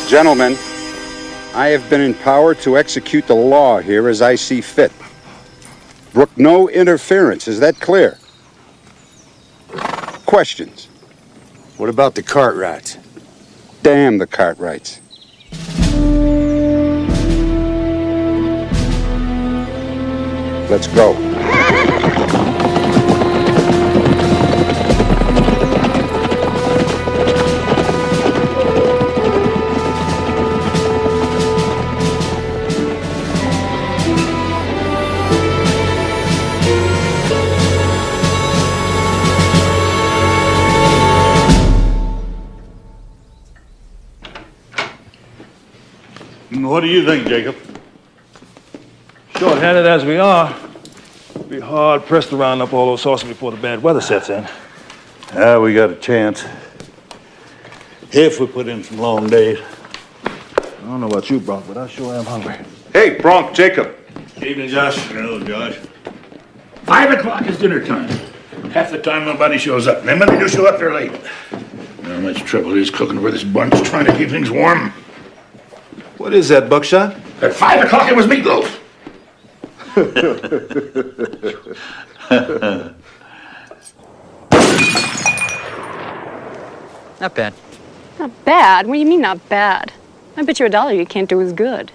Gentlemen, I have been empowered to execute the law here as I see fit. Brook no interference, is that clear? Questions? What about the Cartwrights? Damn the Cartwrights. Let's go. What do you think, Jacob? Short-handed as we are, it'd be hard-pressed to round up all those horses before the bad weather sets in. We got a chance. If we put in some long days. I don't know about you, Bronk, but I sure am hungry. Hey, Bronk, Jacob. Evening, Josh. Hello, Josh. 5 o'clock is dinner time. Half the time nobody shows up. And then when they do show up, they're late. How much trouble it is cooking for this bunch, trying to keep things warm. What is that, Buckshot? At 5 o'clock it was meatloaf. Not bad. Not bad? What do you mean not bad? I bet you $1 you can't do as good.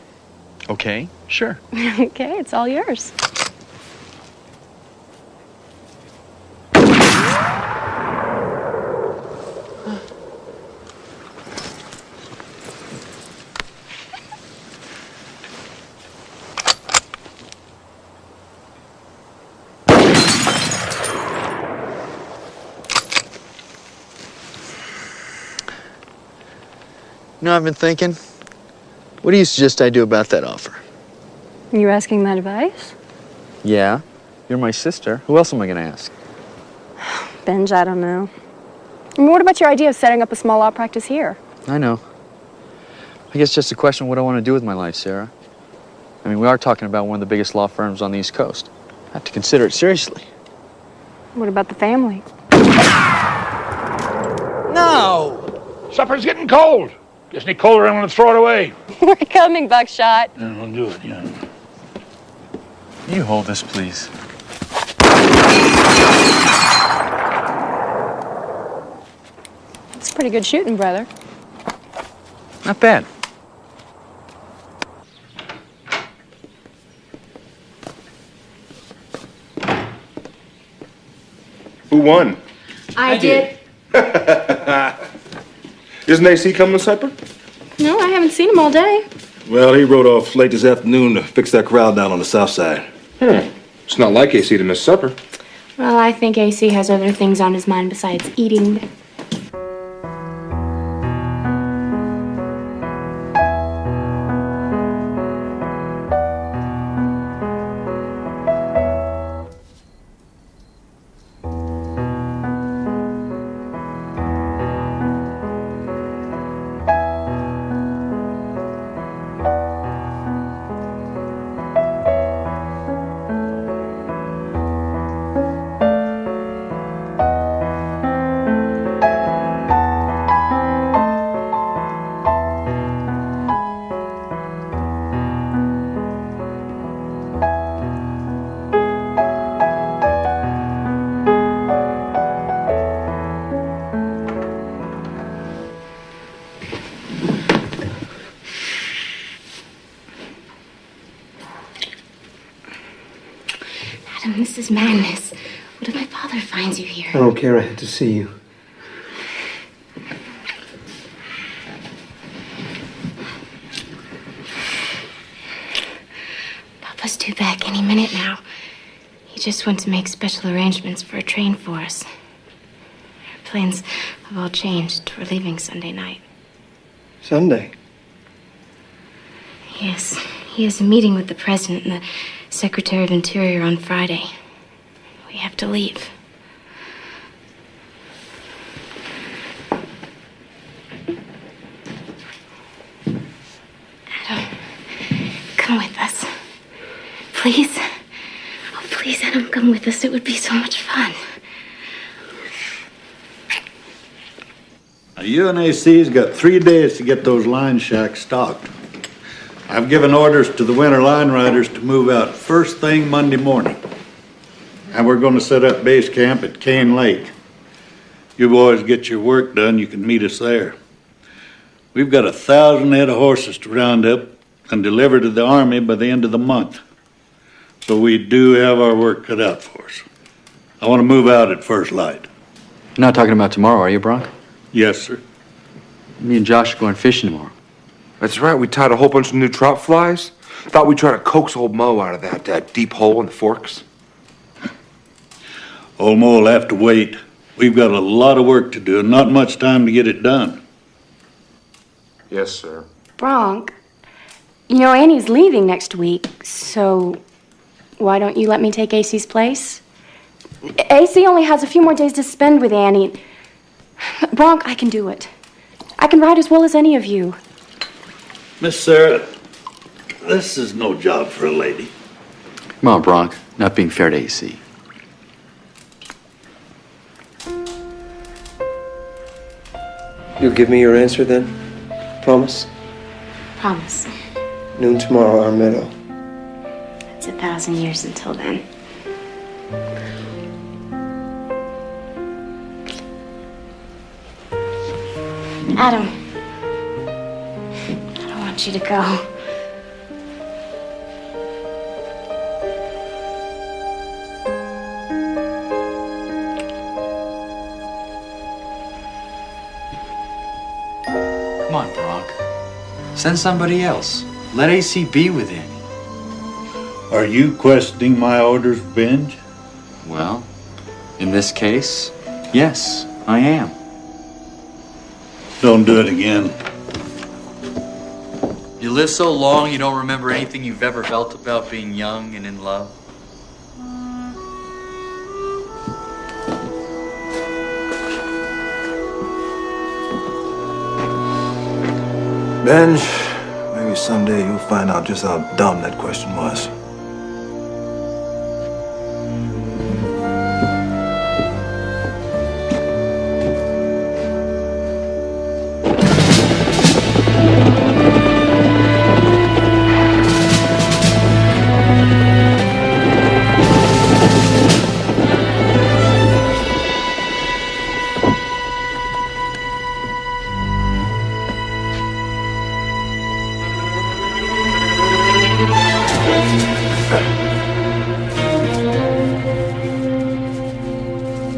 Okay, sure. Okay, it's all yours. You know, I've been thinking, what do you suggest I do about that offer? You asking my advice? Yeah, you're my sister. Who else am I going to ask? Benj, I don't know. I mean, what about your idea of setting up a small law practice here? I know. I guess just a question of what I want to do with my life, Sarah. I mean, we are talking about one of the biggest law firms on the East Coast. I have to consider it seriously. What about the family? No! Supper's getting cold. Gets any colder, I'm going to throw it away. We're coming, Buckshot. Yeah, I'll do it, yeah. You hold this, please. It's pretty good shooting, brother. Not bad. Who won? I did. Isn't AC coming to supper? No, I haven't seen him all day. Well, he rode off late this afternoon to fix that crowd down on the south side. It's not like AC to miss supper. Well, I think AC has other things on his mind besides eating. Adam, this is madness. What if my father finds you here? I don't care. I had to see you. Papa's due back any minute now. He just went to make special arrangements for a train for us. Our plans have all changed. We're leaving Sunday night. Sunday? Yes. He has a meeting with the President and the Secretary of Interior on Friday. We have to leave. Adam, come with us. Please? Oh, please, Adam, come with us. It would be so much fun. UNAC's got 3 days to get those line shacks stocked. I've given orders to the winter line riders to move out first thing Monday morning. And we're going to set up base camp at Cane Lake. You boys get your work done, you can meet us there. We've got 1,000 head of horses to round up and deliver to the Army by the end of the month. So we do have our work cut out for us. I want to move out at first light. You're not talking about tomorrow, are you, Bronk? Yes, sir. Me and Josh are going fishing tomorrow. That's right, we tied a whole bunch of new trout flies. Thought we'd try to coax old Mo out of that deep hole in the forks. Old Mo will have to wait. We've got a lot of work to do and not much time to get it done. Yes, sir. Bronk, you know Annie's leaving next week, so why don't you let me take AC's place? AC only has a few more days to spend with Annie. Bronk, I can do it. I can ride as well as any of you. Miss Sarah, this is no job for a lady. Come on, Bronk. Not being fair to AC. You'll give me your answer then? Promise? Promise. Noon tomorrow, our meadow. It's 1,000 years until then. Adam, I don't want you to go. Come on, Bronk. Send somebody else. Let AC be with Annie. Are you questioning my orders, Benj? Well, in this case, yes, I am. Don't do it again. You live so long you don't remember anything you've ever felt about being young and in love? Benj, maybe someday you'll find out just how dumb that question was.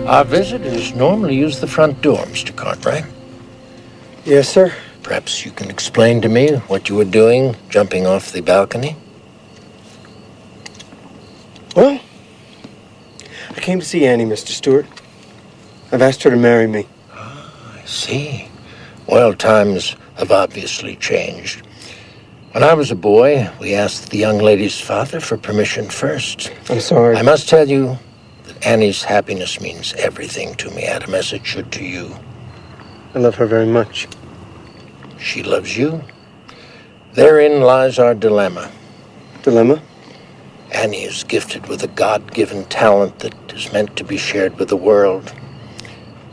Our visitors normally use the front door, Mr. Cartwright. Yes, sir. Perhaps you can explain to me what you were doing jumping off the balcony? Well, I came to see Annie, Mr. Stewart. I've asked her to marry me. I see. Well, times have obviously changed. When I was a boy, we asked the young lady's father for permission first. I'm sorry. I must tell you that Annie's happiness means everything to me, Adam, as it should to you. I love her very much. She loves you. Therein lies our dilemma. Dilemma? Annie is gifted with a God-given talent that is meant to be shared with the world.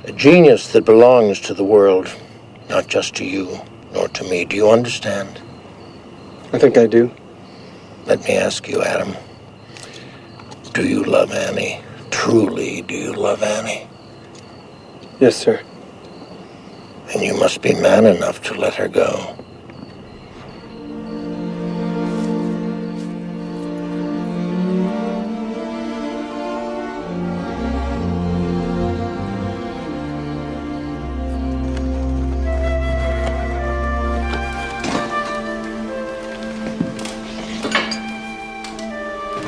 A genius that belongs to the world, not just to you, nor to me. Do you understand? I think I do. Let me ask you, Adam. Do you love Annie? Truly, do you love Annie? Yes, sir. And you must be man enough to let her go.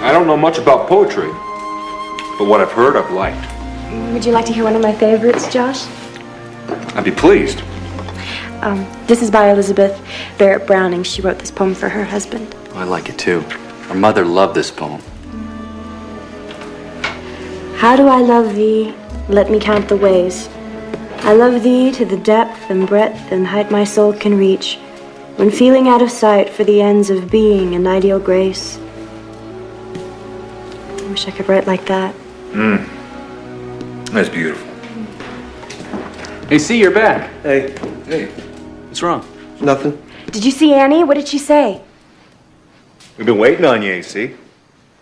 I don't know much about poetry, but what I've heard, I've liked. Would you like to hear one of my favorites, Josh? I'd be pleased. This is by Elizabeth Barrett Browning. She wrote this poem for her husband. I like it too. Our mother loved this poem. How do I love thee? Let me count the ways. I love thee to the depth and breadth and height my soul can reach, when feeling out of sight for the ends of being and ideal grace. I wish I could write like that. That's beautiful. AC, you're back. Hey, Hey, what's wrong? nothing. Did you see Annie? What did she say? We've been waiting on you, AC.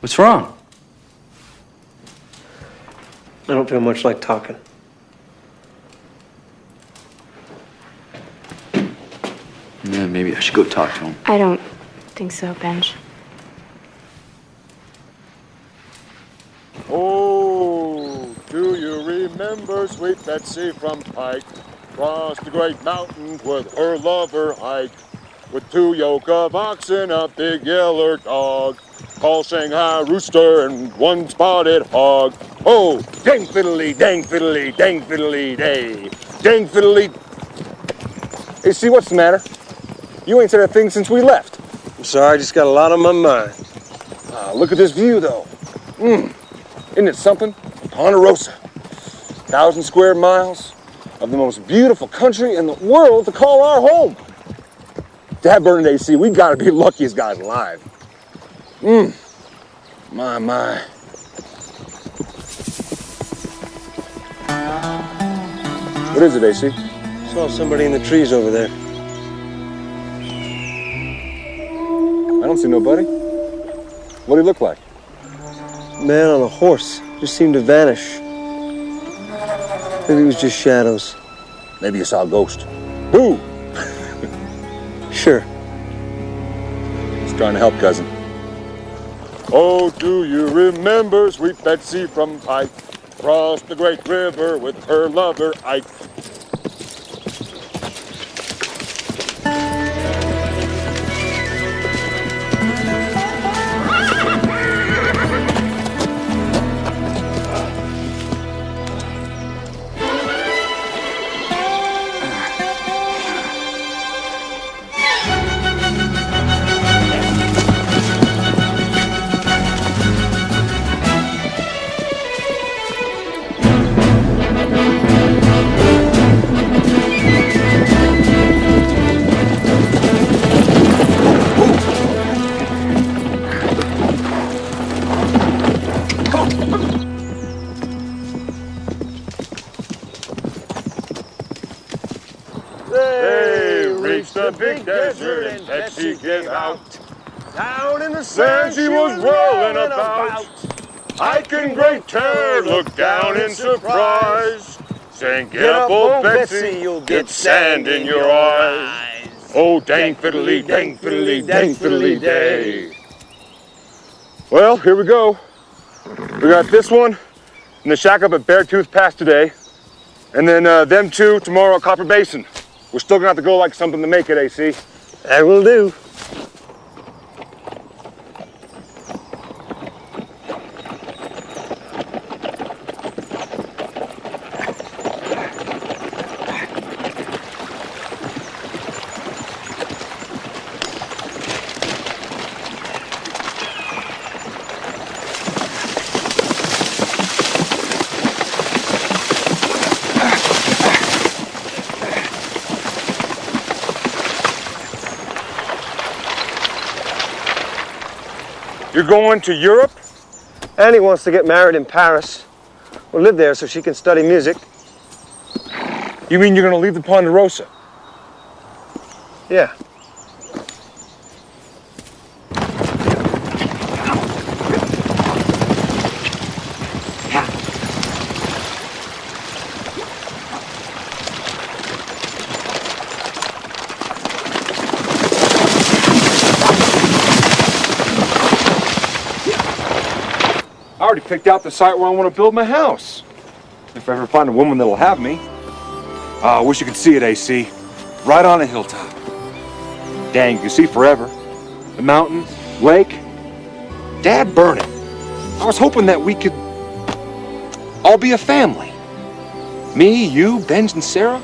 What's wrong? I don't feel much like talking. Yeah, maybe I should go talk to him. I don't think so, Benj. Oh, do you remember sweet Betsy from Pike? Crossed the great mountains with her lover Ike. With 2 yoke of oxen, a big yeller dog. Call Shanghai rooster and 1 spotted hog. Oh, dang fiddly, dang fiddly, dang fiddly day. Dang fiddly. Hey, see, what's the matter? You ain't said a thing since we left. I'm sorry, I just got a lot on my mind. Look at this view, though. Isn't it something? Ponderosa. 1,000 square miles of the most beautiful country in the world to call our home. Dad burning AC, we gotta be luckiest guys alive. My. What is it, AC? Saw somebody in the trees over there. I don't see nobody. What do he look like? Man on a horse. Just seemed to vanish. Maybe it was just shadows. Maybe you saw a ghost. Boo! Sure. He's trying to help, cousin. Oh, do you remember sweet Betsy from Pike? Crossed the great river with her lover Ike. They reached the big desert and Betsy gave out. Down in the sand she was rolling about. Ike in great terror looked down in surprise, saying, "Get up, old Betsy, you'll get sand in your eyes. Oh, dang fiddly, dang fiddly, dang fiddly day." Well, here we go. We got this one in the shack up at Beartooth Pass today, and then them 2 tomorrow at Copper Basin. We're still gonna have to go like something to make it, AC. That will do. You're going to Europe? Annie wants to get married in Paris. We'll live there so she can study music. You mean you're gonna leave the Ponderosa? Yeah. I already picked out the site where I want to build my house. If I ever find a woman that'll have me. I wish you could see it, AC. Right on a hilltop. Dang, you can see forever. The mountain, lake. Dad burn it. I was hoping that we could all be a family. Me, you, Benj, and Sarah.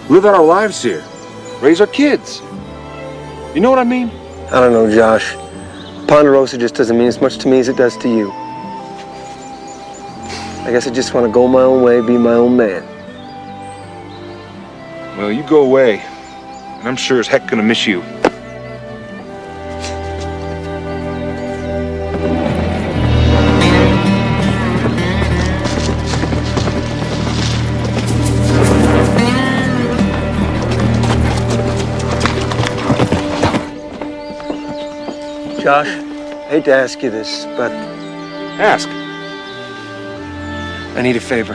Live out our lives here. Raise our kids. You know what I mean? I don't know, Josh. Ponderosa just doesn't mean as much to me as it does to you. I guess I just want to go my own way, be my own man. Well, you go away, and I'm sure as heck gonna miss you. Josh, hate to ask you this, but Ask. I need a favor.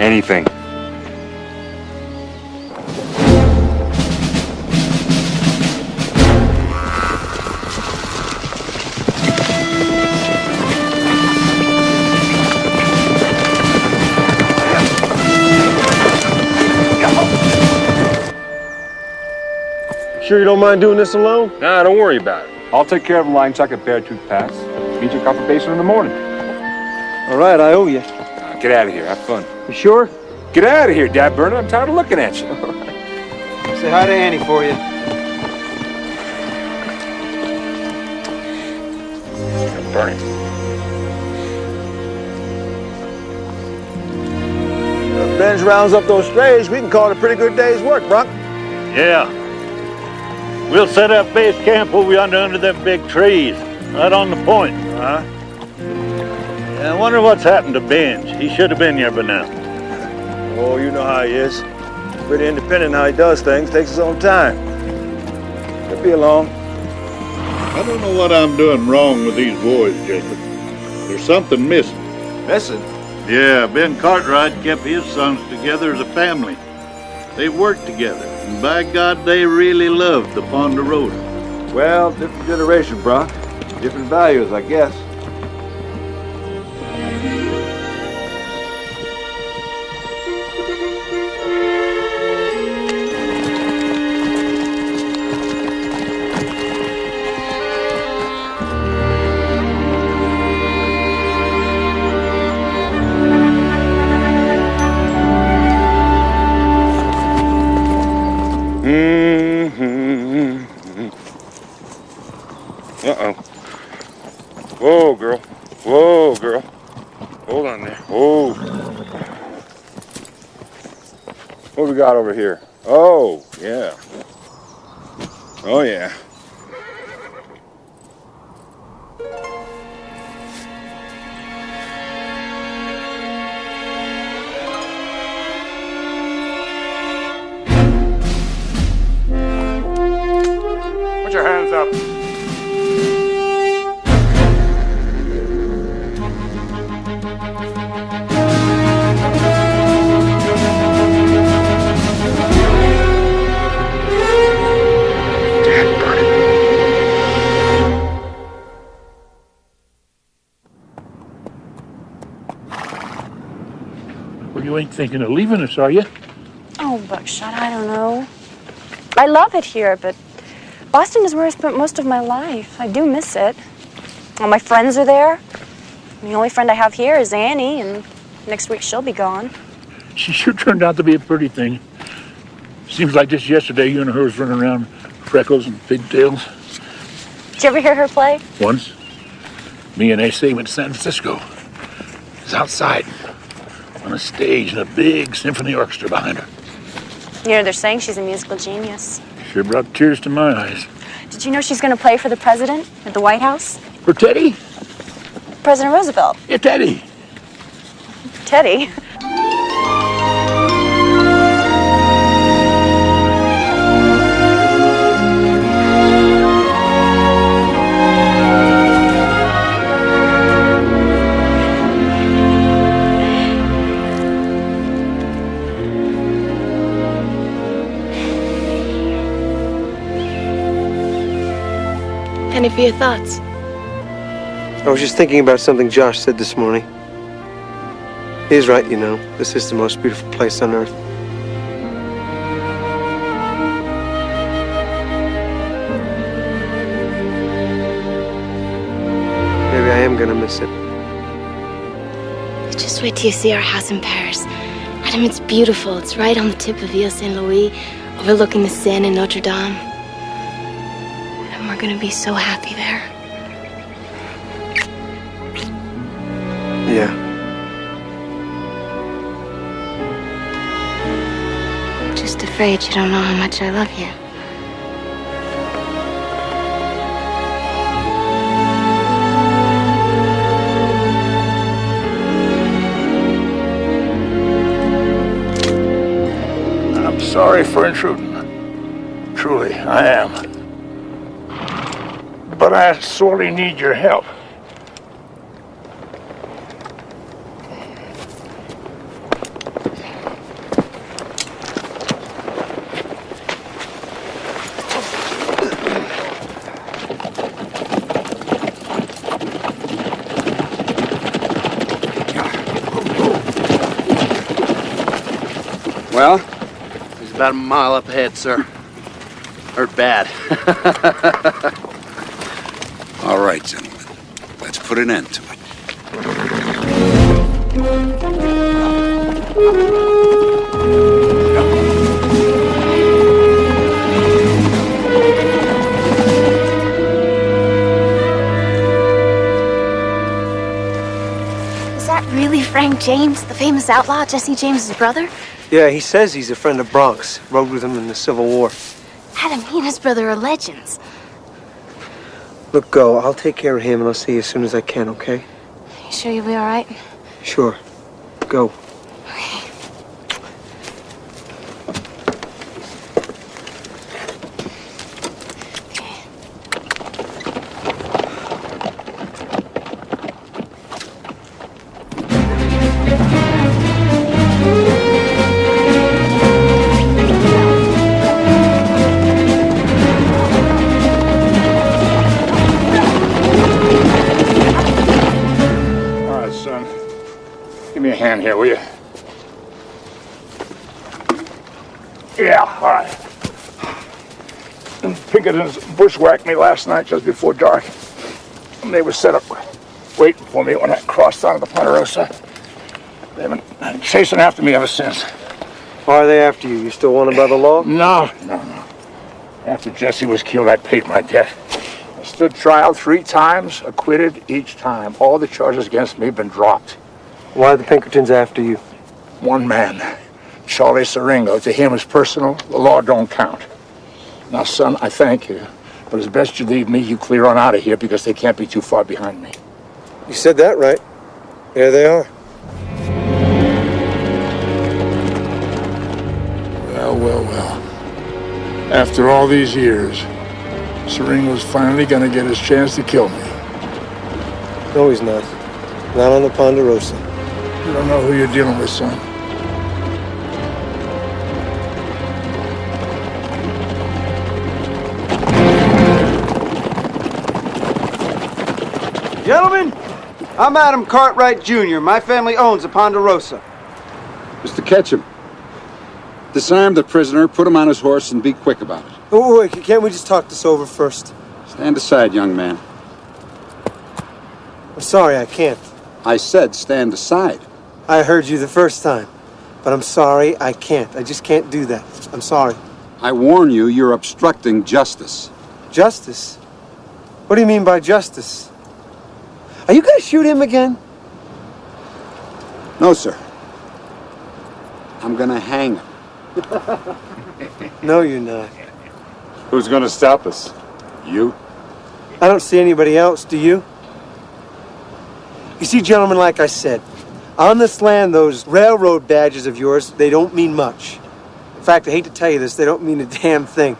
Anything. Sure you don't mind doing this alone? Nah, don't worry about it. I'll take care of the line chuck at Beartooth Pass. Meet you at Copper Basin in the morning. All right, I owe you. Get out of here. Have fun. You sure? Get out of here, Dad Burner. I'm tired of looking at you. Say hi to Annie for you. Burn it. If Benj rounds up those strays, we can call it a pretty good day's work, Brunk. Yeah. We'll set up base camp over yonder under them big trees, right on the point, huh? Yeah, I wonder what's happened to Benj. He should have been here by now. Oh, you know how he is. Pretty independent in how he does things. Takes his own time. He'll be along. I don't know what I'm doing wrong with these boys, Jacob. There's something missing. Missing? Yeah, Ben Cartwright kept his sons together as a family. They worked together, and by God, they really loved the Ponderosa. Well, different generation, Brunk. Different values, I guess. Uh-oh. Whoa, girl. Whoa, girl. Hold on there. Whoa. What do we got over here? Oh, yeah. Oh, yeah. Put your hands up. Well, you ain't thinking of leaving us, are you? Oh, Buckshot, I don't know. I love it here, but Boston is where I spent most of my life. I do miss it. All my friends are there. The only friend I have here is Annie, and next week she'll be gone. She sure turned out to be a pretty thing. Seems like just yesterday you and her was running around freckles and pigtails. Did you ever hear her play? Once, me and AC went to San Francisco. It was outside, on a stage, and a big symphony orchestra behind her. You know, they're saying she's a musical genius. Sure brought tears to my eyes. Did you know she's going to play for the president at the White House? For Teddy? President Roosevelt. Yeah, Teddy. Teddy? Any for your thoughts? I was just thinking about something Josh said this morning. He's right, you know. This is the most beautiful place on earth. Maybe I am gonna miss it. Just wait till you see our house in Paris. Adam, it's beautiful. It's right on the tip of Ile Saint Louis, overlooking the Seine and Notre Dame. And we're gonna be so happy there. Yeah. Just afraid you don't know how much I love you. I'm sorry for intruding. Truly, I am. but I sorely need your help. Well? He's about a mile up ahead, sir. Hurt bad. All right, gentlemen. Let's put an end to it. Is that really Frank James, the famous outlaw, Jesse James's brother? Yeah, he says he's a friend of Bronx. Rode with him in the Civil War. Adam, he and his brother are legends. Look, go. I'll take care of him and I'll see you as soon as I can, okay? You sure you'll be all right? Sure. Go. Give me a hand here, will you? Yeah, all right. Them Pinkertons bushwhacked me last night just before dark. And they were set up waiting for me when I crossed onto the Ponderosa. They've been chasing after me ever since. Why are they after you? You still wanted by the law? No. After Jesse was killed, I paid my debt. I stood trial 3 times, acquitted each time. All the charges against me have been dropped. Why are the Pinkertons after you? One man, Charlie Siringo. To him, it's personal. The law don't count. Now, son, I thank you. But it's best you leave me. You clear on out of here because they can't be too far behind me. You said that right. There they are. Well. After all these years, Siringo's finally gonna get his chance to kill me. No, he's not. Not on the Ponderosa. You don't know who you're dealing with, son. Gentlemen, I'm Adam Cartwright Jr. My family owns the Ponderosa. Mr. Ketchum, disarm the prisoner, put him on his horse, and be quick about it. Oh, wait, can't we just talk this over first? Stand aside, young man. I'm sorry, I can't. I said stand aside. I heard you the first time, but I'm sorry, I can't. I just can't do that. I'm sorry. I warn you, you're obstructing justice. Justice? What do you mean by justice? Are you gonna shoot him again? No, sir. I'm gonna hang him. No, you're not. Who's gonna stop us? You? I don't see anybody else, do you? You see, gentlemen, like I said, on this land, those railroad badges of yours, they don't mean much. In fact, I hate to tell you this, they don't mean a damn thing.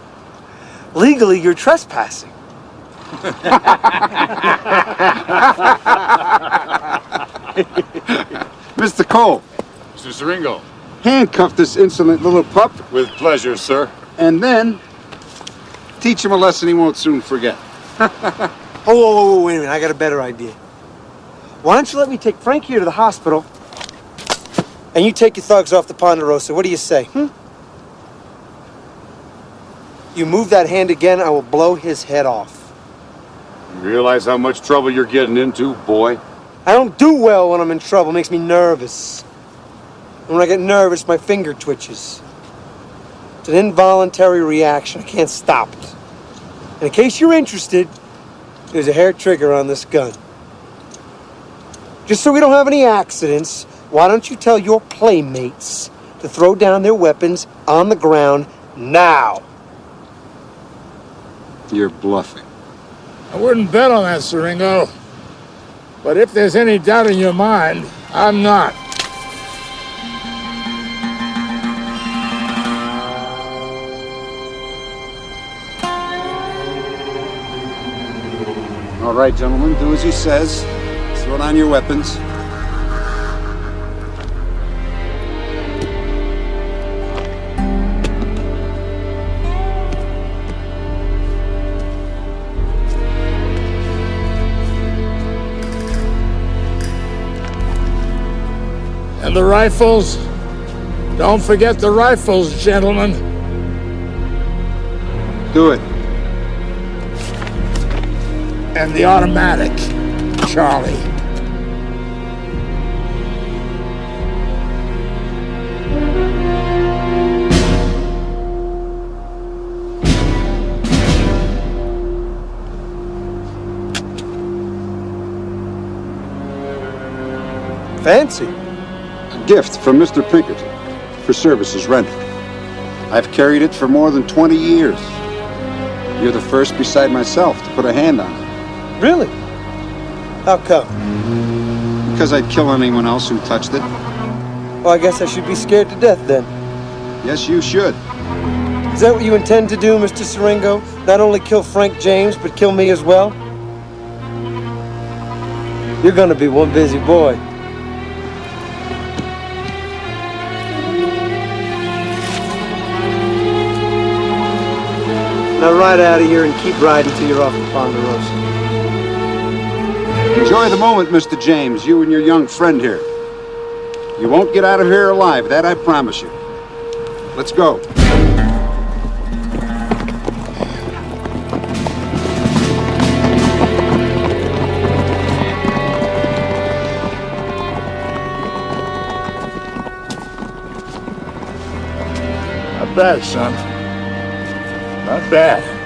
Legally, you're trespassing. Mr. Cole. Mr. Siringo. Handcuff this insolent little pup. With pleasure, sir. And then teach him a lesson he won't soon forget. Oh, wait a minute, I got a better idea. Why don't you let me take Frank here to the hospital, and you take your thugs off the Ponderosa? What do you say, You move that hand again, I will blow his head off. You realize how much trouble you're getting into, boy? I don't do well when I'm in trouble. It makes me nervous. And when I get nervous, my finger twitches. It's an involuntary reaction. I can't stop it. And in case you're interested, there's a hair trigger on this gun. Just so we don't have any accidents, why don't you tell your playmates to throw down their weapons on the ground now? You're bluffing. I wouldn't bet on that, Siringo. But if there's any doubt in your mind, I'm not. All right, gentlemen, do as he says. Throw down your weapons. And the rifles? Don't forget the rifles, gentlemen. Do it. And the automatic, Charlie. Fancy. A gift from Mr. Pinkerton for services rendered. I've carried it for more than 20 years. You're the first beside myself to put a hand on it. Really? How come? Because I'd kill anyone else who touched it. Well, I guess I should be scared to death then. Yes, you should. Is that what you intend to do, Mr. Siringo? Not only kill Frank James, but kill me as well? You're gonna be one busy boy. Now ride out of here and keep riding till you're off the Ponderosa. Enjoy the moment, Mr. James, you and your young friend here. You won't get out of here alive, that I promise you. Let's go. Not bad, son. Not bad.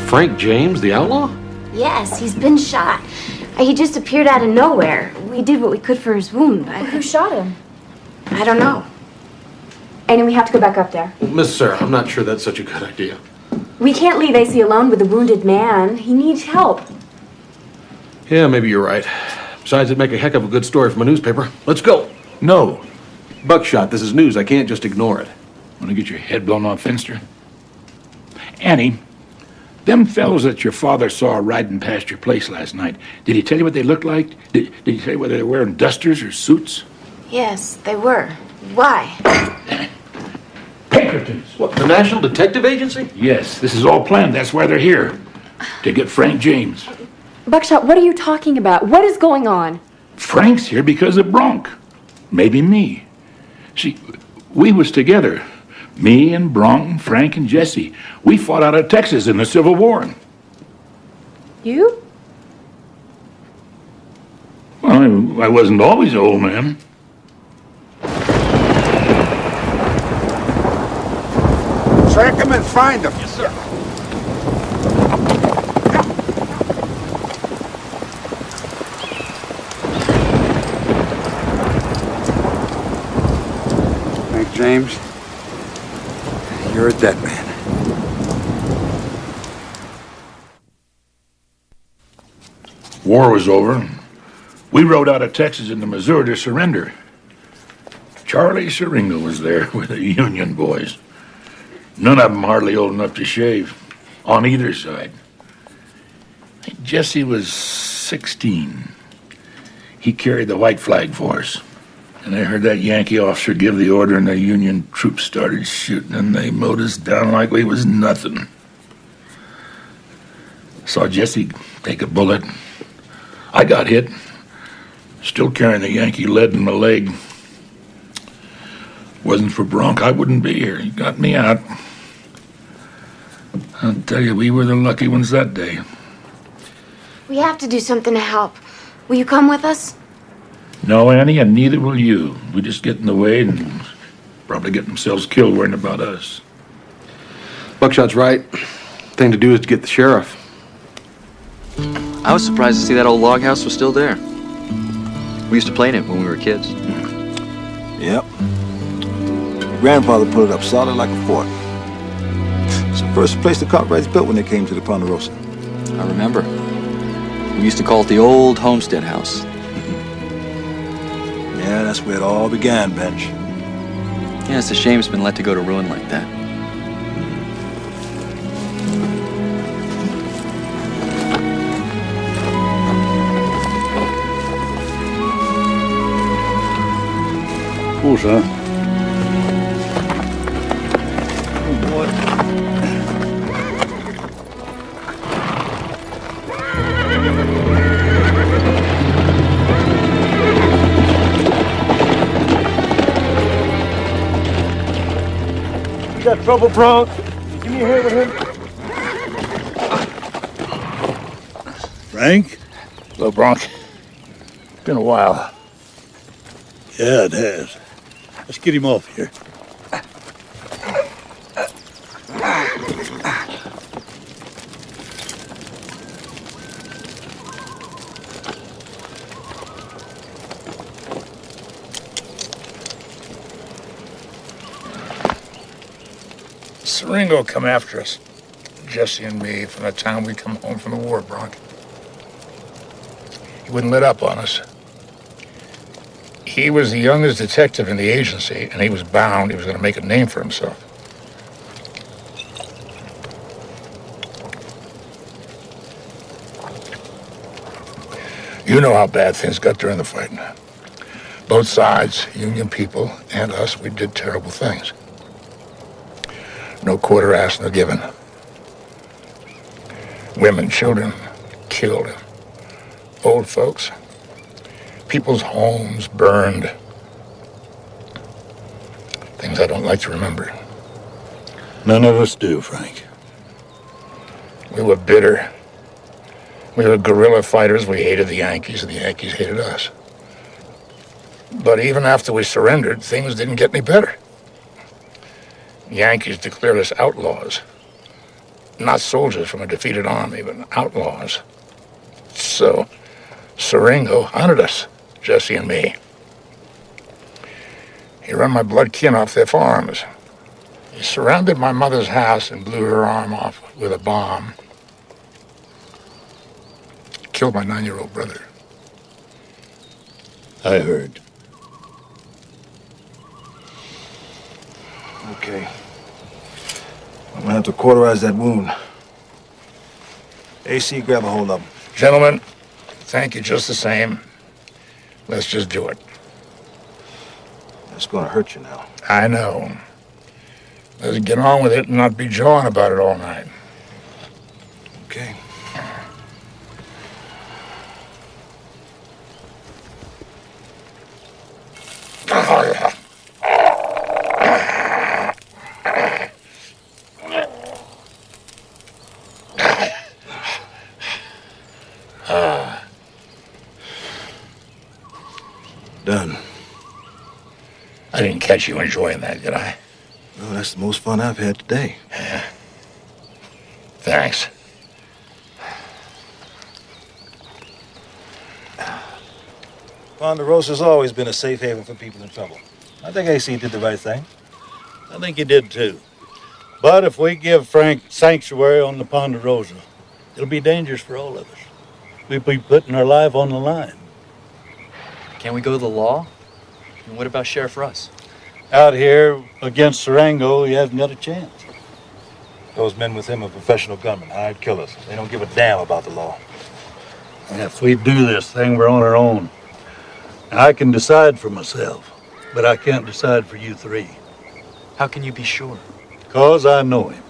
Frank James, the outlaw? Yes, he's been shot. He just appeared out of nowhere. We did what we could for his wound, but... Who shot him? I don't know. Annie, we have to go back up there. Well, Miss Sarah, I'm not sure that's such a good idea. We can't leave AC alone with a wounded man. He needs help. Yeah, maybe you're right. Besides, it'd make a heck of a good story from a newspaper. Let's go. No. Buckshot, this is news. I can't just ignore it. Want to get your head blown off, Finster? Annie, them fellows that your father saw riding past your place last night, did he tell you what they looked like? Did he tell you whether they were wearing dusters or suits? Yes, they were. Why? Pinkertons. What, the National Detective Agency? Yes, this is all planned. That's why they're here. To get Frank James. Buckshot, what are you talking about? What is going on? Frank's here because of Bronk. Maybe me. See, we was together. Me and Bronk and Frank and Jesse. We fought out of Texas in the Civil War. You? Well, I wasn't always an old man. Track him and find him. Yes, sir. Frank James, you're a dead man. War was over. We rode out of Texas into Missouri to surrender. Charlie Siringo was there with the Union boys. None of them hardly old enough to shave, on either side. Jesse was 16. He carried the white flag for us. And I heard that Yankee officer give the order and the Union troops started shooting and they mowed us down like we was nothing. Saw Jesse take a bullet. I got hit. Still carrying the Yankee lead in my leg. Wasn't for Bronk, I wouldn't be here. He got me out. I'll tell you, we were the lucky ones that day. We have to do something to help. Will you come with us? No, Annie, and neither will you. We just get in the way and probably get themselves killed worrying about us. Buckshot's right. Thing to do is to get the sheriff. I was surprised to see that old log house was still there. We used to play in it when we were kids. Yep. Grandfather put it up solid like a fort. It's the first place the Cartwrights built when they came to the Ponderosa. I remember. We used to call it the old homestead house. Yeah, that's where it all began, Bench. Yeah, it's a shame it's been let to go to ruin like that. Cool, son. Got trouble, Bronk? Give me a hand with him. Frank? Hello, Bronk. Been a while. Yeah, it has. Let's get him off here. Siringo come after us, Jesse and me, from the time we come home from the war, Bronk. He wouldn't let up on us. He was the youngest detective in the agency, and he was bound he was going to make a name for himself. You know how bad things got during the fighting. Both sides, Union people and us, we did terrible things. No quarter asked, no given. Women, children, killed. Old folks. People's homes burned. Things I don't like to remember. None of us do, Frank. We were bitter. We were guerrilla fighters. We hated the Yankees, and the Yankees hated us. But even after we surrendered, things didn't get any better. The Yankees declared us outlaws. Not soldiers from a defeated army, but outlaws. So, Siringo hunted us, Jesse and me. He run my blood kin off their farms. He surrounded my mother's house and blew her arm off with a bomb. Killed my 9-year-old brother. I heard. Okay. I'm gonna have to cauterize that wound. AC, grab a hold of him. Gentlemen, thank you just the same. Let's just do it. It's gonna hurt you now. I know. Let's get on with it and not be jawing about it all night. Okay. Oh, yeah. Done. I didn't catch you enjoying that, did I? Well, that's the most fun I've had today. Yeah. Thanks. Ponderosa's always been a safe haven for people in trouble. I think AC did the right thing. I think he did too. But if we give Frank sanctuary on the Ponderosa, it'll be dangerous for all of us. We'll be putting our life on the line. Can't we go to the law? And what about Sheriff Russ? Out here against Siringo, he hasn't got a chance. Those men with him are professional gunmen, hired killers. They don't give a damn about the law. And if we do this thing, we're on our own. I can decide for myself, but I can't decide for you three. How can you be sure? 'Cause I know him.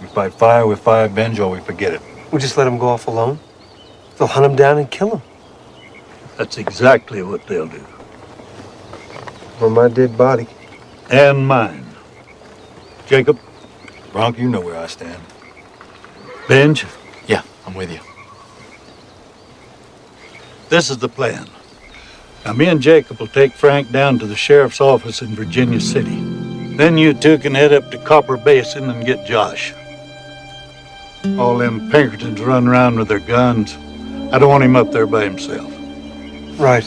We fight fire with fire, Benj, or we forget it. We'll just let him go off alone. They'll hunt him down and kill him. That's exactly what they'll do. Or my dead body. And mine. Jacob? Bronk, you know where I stand. Benj? Yeah, I'm with you. This is the plan. Now, me and Jacob will take Frank down to the sheriff's office in Virginia City. Then you two can head up to Copper Basin and get Josh. All them Pinkertons run around with their guns. I don't want him up there by himself. Right.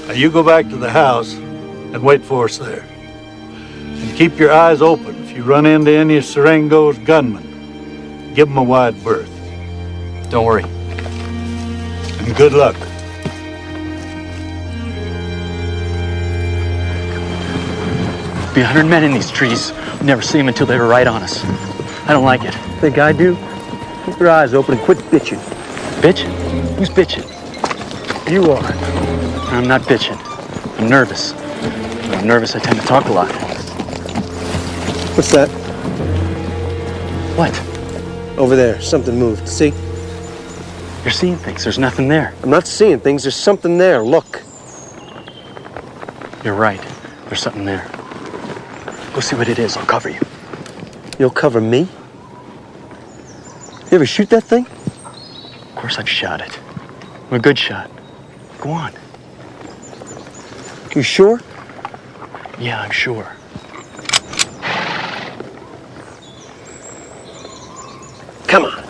Now, you go back to the house and wait for us there. And keep your eyes open. If you run into any of Siringo's gunmen, give them a wide berth. Don't worry. And good luck. Be 100 men in these trees. We'd never see them until they were right on us. I don't like it. Think I do? Keep your eyes open and quit bitching. Bitch? Who's bitching? You are. I'm not bitching. I'm nervous. When I'm nervous, I tend to talk a lot. What's that? What? Over there, something moved. See? You're seeing things. There's nothing there. I'm not seeing things. There's something there. Look. You're right. There's something there. Go see what it is. I'll cover you. You'll cover me? You ever shoot that thing? Of course I've shot it. I'm a good shot. Go on. You sure? Yeah, I'm sure. Come on.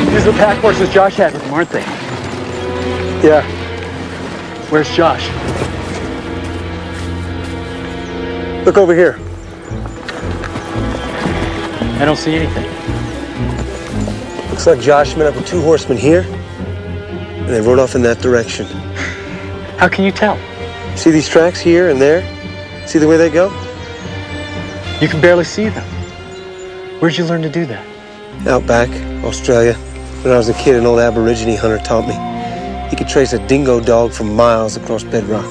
These are the pack horses Josh had with him, aren't they? Yeah. Where's Josh? Look over here. I don't see anything. Looks like Josh met up with 2 horsemen here, and they rode off in that direction. How can you tell? See these tracks here and there? See the way they go? You can barely see them. Where'd you learn to do that? Out back, Australia. When I was a kid, an old Aborigine hunter taught me. He could trace a dingo dog for miles across bedrock.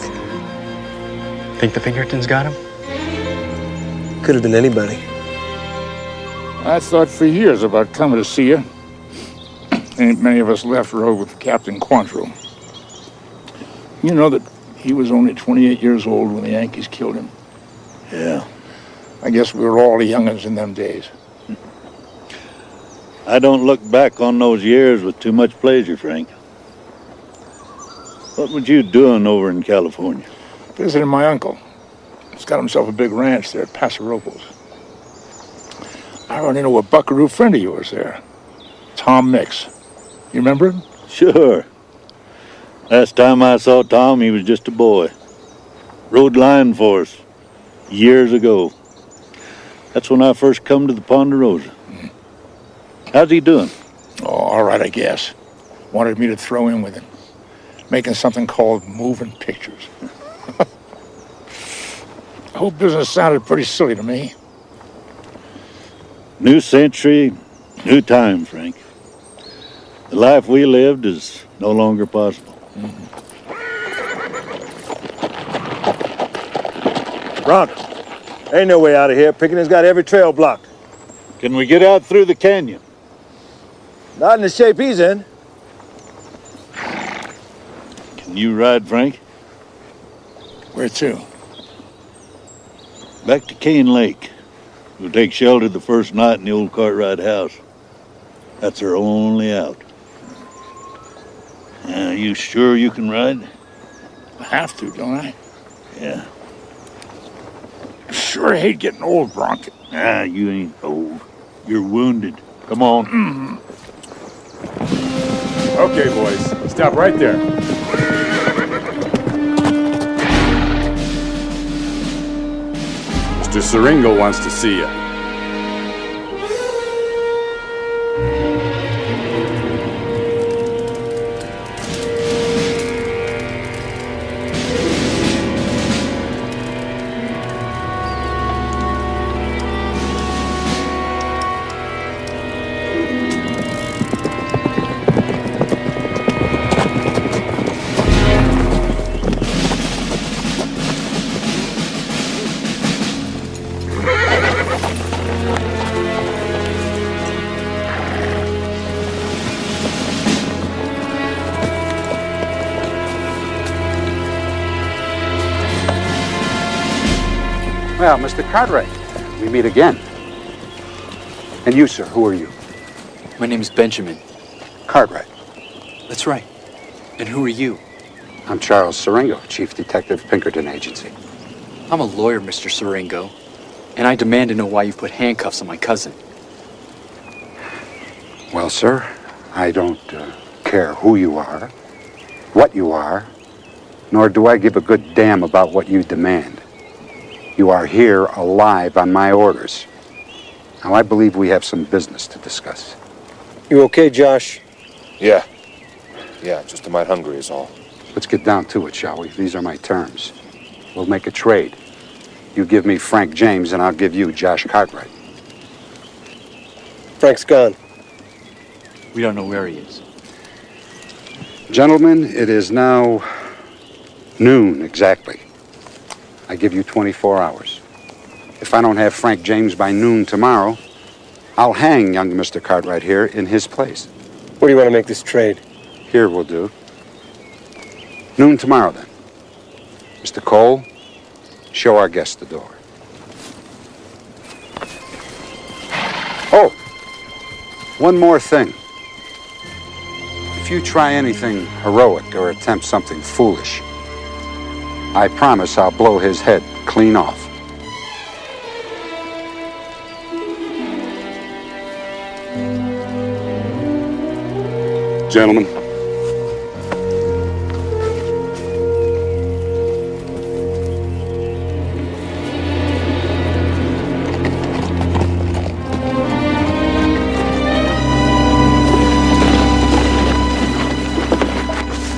Think the Pinkertons got him? Could have been anybody. I thought for years about coming to see you. Ain't many of us left rode with Captain Quantrill. You know that he was only 28 years old when the Yankees killed him. Yeah. I guess we were all the young'uns in them days. I don't look back on those years with too much pleasure, Frank. What were you doing over in California? Visiting my uncle. He's got himself a big ranch there at Paso Robles. I run into a buckaroo friend of yours there, Tom Mix. You remember him? Sure. Last time I saw Tom, he was just a boy. Rode line for us years ago. That's when I first come to the Ponderosa. How's he doing? Oh, all right, I guess. Wanted me to throw in with him. Making something called moving pictures. The whole business sounded pretty silly to me. New century, new time, Frank. The life we lived is no longer possible. Bronco, ain't no way out of here. Pickering's got every trail blocked. Can we get out through the canyon? Not in the shape he's in. Can you ride, Frank? Where to? Back to Cane Lake. We'll take shelter the first night in the old Cartwright house. That's our only out. You sure you can ride? I have to, don't I? Yeah. Sure hate getting old, Bronco. You ain't old. You're wounded. Come on. Okay, boys. Stop right there. Mr. Siringo wants to see you. Well, Mr. Cartwright, we meet again. And you, sir, who are you? My name is Benjamin. Cartwright. That's right. And who are you? I'm Charles Siringo, Chief Detective, Pinkerton Agency. I'm a lawyer, Mr. Siringo, and I demand to know why you've put handcuffs on my cousin. Well, sir, I don't care who you are, what you are, nor do I give a good damn about what you demand. You are here alive on my orders. Now, I believe we have some business to discuss. You okay, Josh? Yeah. Yeah, just a mite hungry is all. Let's get down to it, shall we? These are my terms. We'll make a trade. You give me Frank James, and I'll give you Josh Cartwright. Frank's gone. We don't know where he is. Gentlemen, it is now noon exactly. I give you 24 hours. If I don't have Frank James by noon tomorrow, I'll hang young Mr. Cartwright here in his place. Where do you want to make this trade? Here will do. Noon tomorrow, then. Mr. Cole, show our guest the door. Oh, one more thing. If you try anything heroic or attempt something foolish, I promise I'll blow his head clean off. Gentlemen.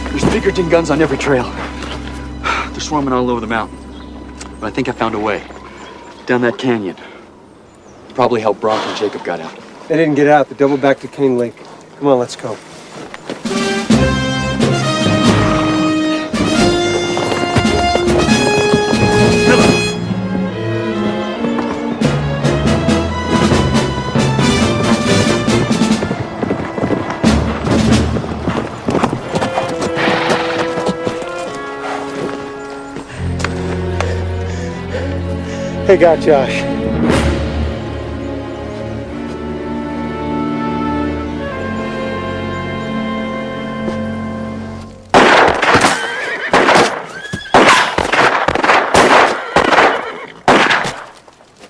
There's Pinkerton guns on every trail. They're swarming all over the mountain. But I think I found a way. Down that canyon. Probably how Brock and Jacob got out. They didn't get out. They doubled back to Cane Lake. Come on, let's go. Hey, got Josh.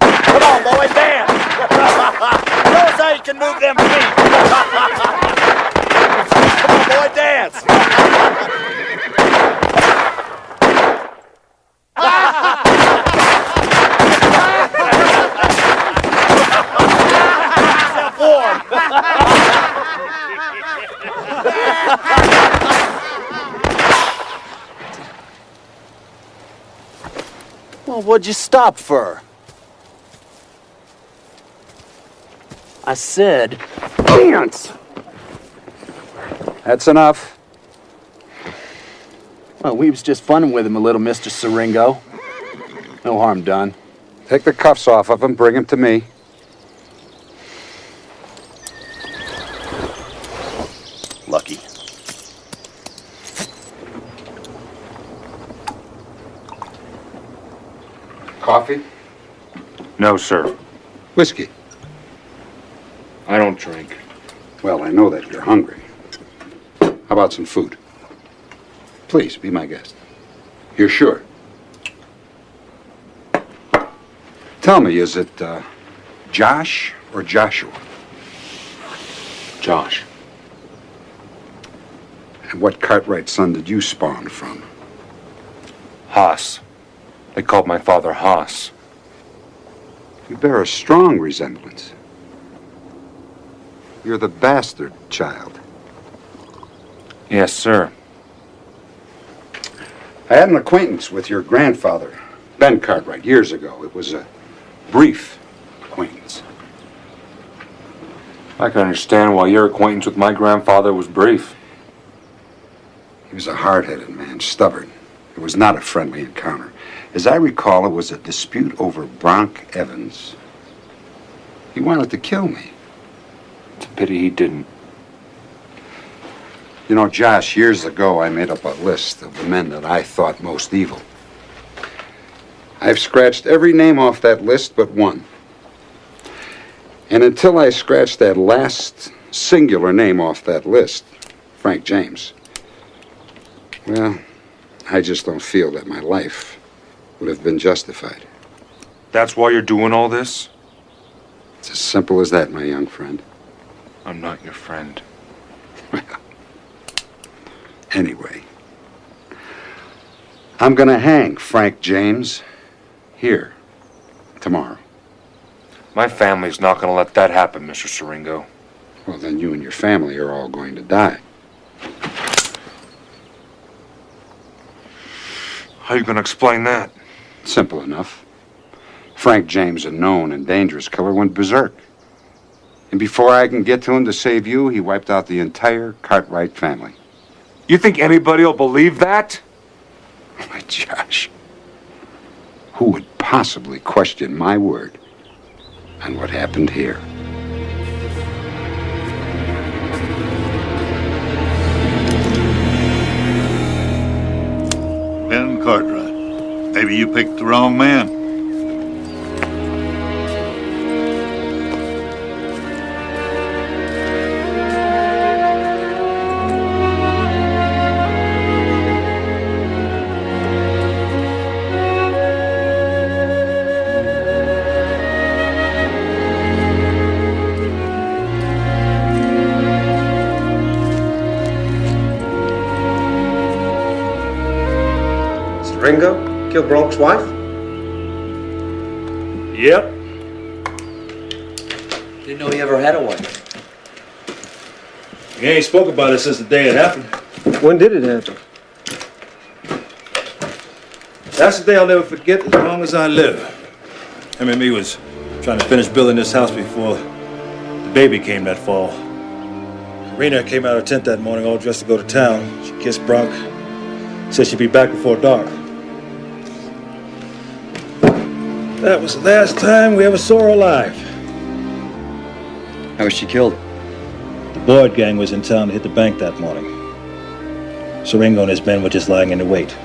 Come on, boy, dance! Show us how you can move them feet! Come on, boy, dance! Well, what'd you stop for? I said, dance! That's enough. Well, we was just funning with him a little, Mr. Siringo. No harm done. Take the cuffs off of him, bring him to me. Lucky. Coffee? No, sir. Whiskey? I don't drink. Well, I know that you're hungry. How about some food? Please, be my guest. You're sure? Tell me, is it Josh or Joshua? Josh. And what Cartwright son did you spawn from? Haas. They called my father Haas. You bear a strong resemblance. You're the bastard child. Yes, sir. I had an acquaintance with your grandfather, Ben Cartwright, years ago. It was a brief acquaintance. I can understand why your acquaintance with my grandfather was brief. He was a hard-headed man, stubborn. It was not a friendly encounter. As I recall, it was a dispute over Bronk Evans. He wanted to kill me. It's a pity he didn't. You know, Josh, years ago I made up a list of the men that I thought most evil. I've scratched every name off that list but one. And until I scratched that last singular name off that list, Frank James, well, I just don't feel that my life would have been justified. That's why you're doing all this? It's as simple as that, my young friend. I'm not your friend. Anyway, I'm gonna hang Frank James here tomorrow. My family's not gonna let that happen, Mr. Siringo. Well, then you and your family are all going to die. How are you gonna explain that? Simple enough. Frank James, a known and dangerous killer, went berserk. And before I can get to him to save you, he wiped out the entire Cartwright family. You think anybody will believe that? My Josh, who would possibly question my word on what happened here? Ben Cartwright. Maybe you picked the wrong man. Ringo? Killed Bronk's wife? Yep. Didn't know he ever had a wife. He ain't spoke about it since the day it happened. When did it happen? That's the day I'll never forget as long as I live. Him and me was trying to finish building this house before the baby came that fall. Rena came out of her tent that morning all dressed to go to town. She kissed Bronk, said she'd be back before dark. That was the last time we ever saw her alive. How was she killed? The Boyd gang was in town to hit the bank that morning. Siringo and his men were just lying in wait.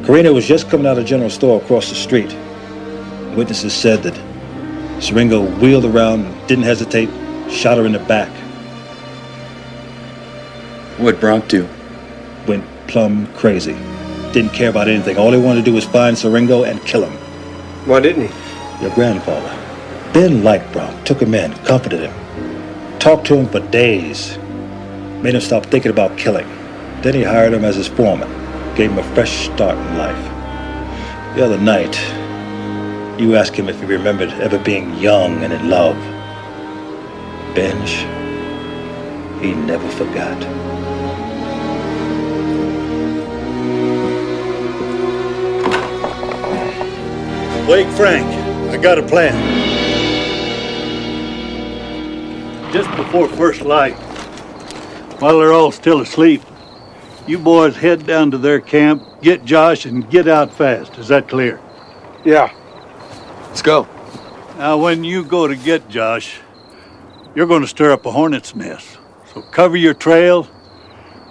Karina was just coming out of the general store across the street. Witnesses said that Siringo wheeled around and didn't hesitate, shot her in the back. What'd Bronk do? Went plumb crazy. Didn't care about anything. All he wanted to do was find Siringo and kill him. Why didn't he? Your grandfather. Ben liked Bronk, took him in, comforted him. Talked to him for days. Made him stop thinking about killing. Then he hired him as his foreman. Gave him a fresh start in life. The other night, you asked him if he remembered ever being young and in love. Benj, he never forgot. Wake Frank, I got a plan. Just before first light, while they're all still asleep, you boys head down to their camp, get Josh, and get out fast. Is that clear? Yeah. Let's go. Now, when you go to get Josh, you're going to stir up a hornet's nest. So cover your trail,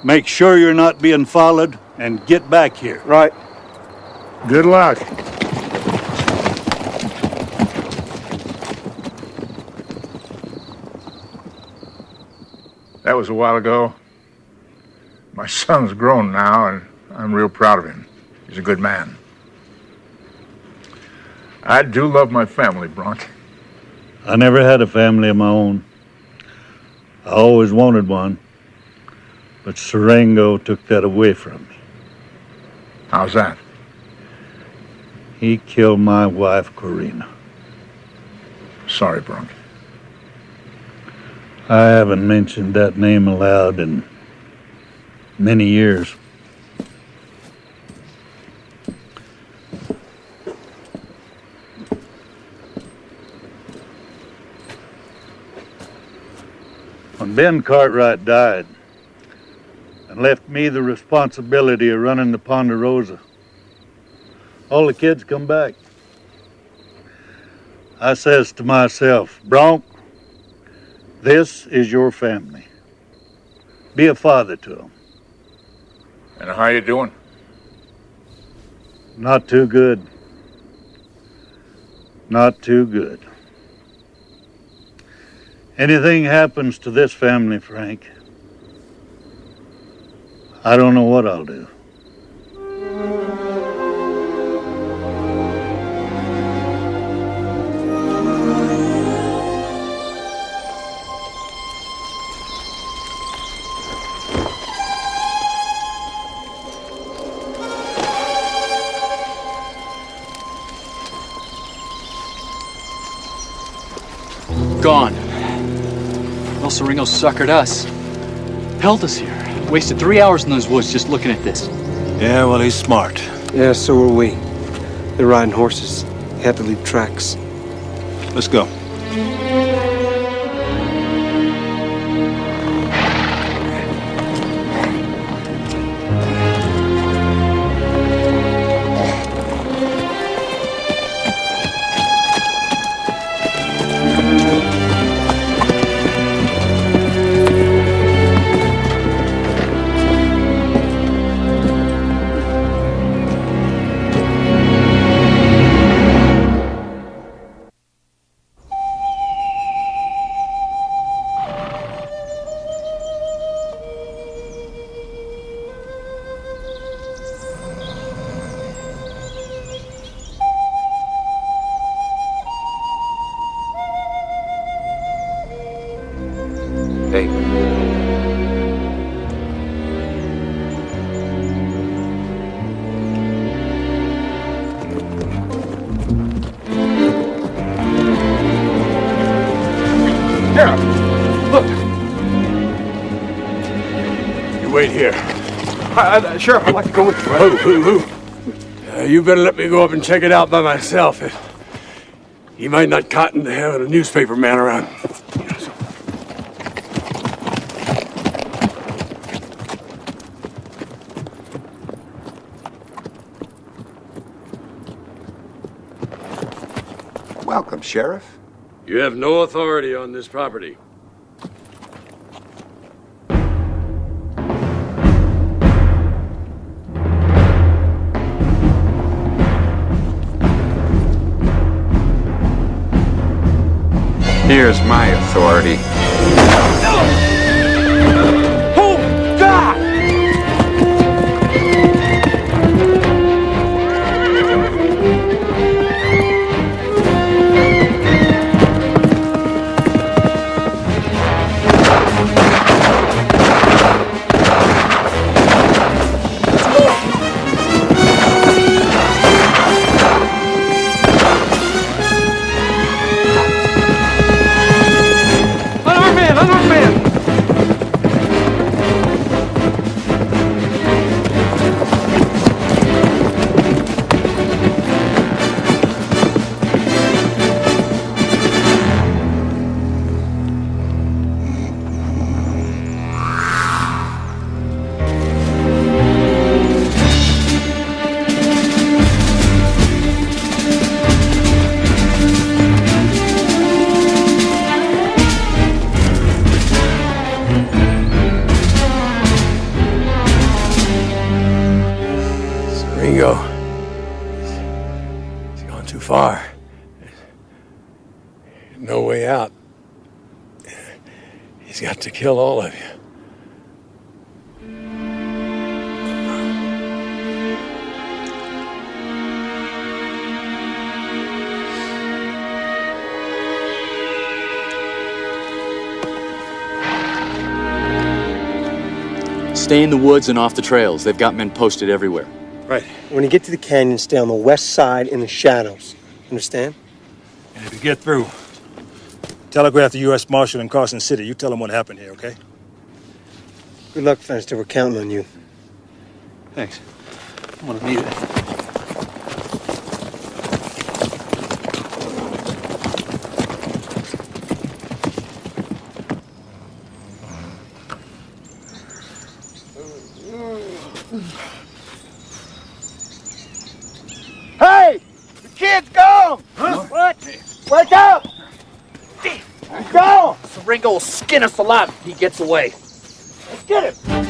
make sure you're not being followed, and get back here. Right. Good luck. That was a while ago. My son's grown now, and I'm real proud of him. He's a good man. I do love my family, Bronk. I never had a family of my own. I always wanted one, but Siringo took that away from me. How's that? He killed my wife, Karina. Sorry, Bronk. I haven't mentioned that name aloud in many years. When Ben Cartwright died and left me the responsibility of running the Ponderosa, all the kids come back. I says to myself, Bronk, this is your family. Be a father to them. And how you doing? Not too good. Not too good. Anything happens to this family, Frank, I don't know what I'll do. Gone. Well, Siringo suckered us. Held us here. Wasted 3 hours in those woods just looking at this. Yeah, well, he's smart. Yeah, so were we. They're riding horses. Had to leave tracks. Let's go. Hey. Here, look. You wait here. Sheriff, I'd like to go with you. Who? You better let me go up and check it out by myself. You might not cotton to having a newspaper man around. Welcome, Sheriff. You have no authority on this property. Here's my authority. Oh, God! Ringo. He's gone too far. No way out. He's got to kill all of you. Stay in the woods and off the trails. They've got men posted everywhere. Right. When you get to the canyon, stay on the west side in the shadows. Understand? And if you get through, telegraph the U.S. Marshal in Carson City. You tell him what happened here, okay? Good luck, Fester. We're counting on you. Thanks. I'm gonna need it. Hey! The kid's gone! Huh? What? Wake up! He's gone! Ringo will skin us alive if he gets away. Let's get him!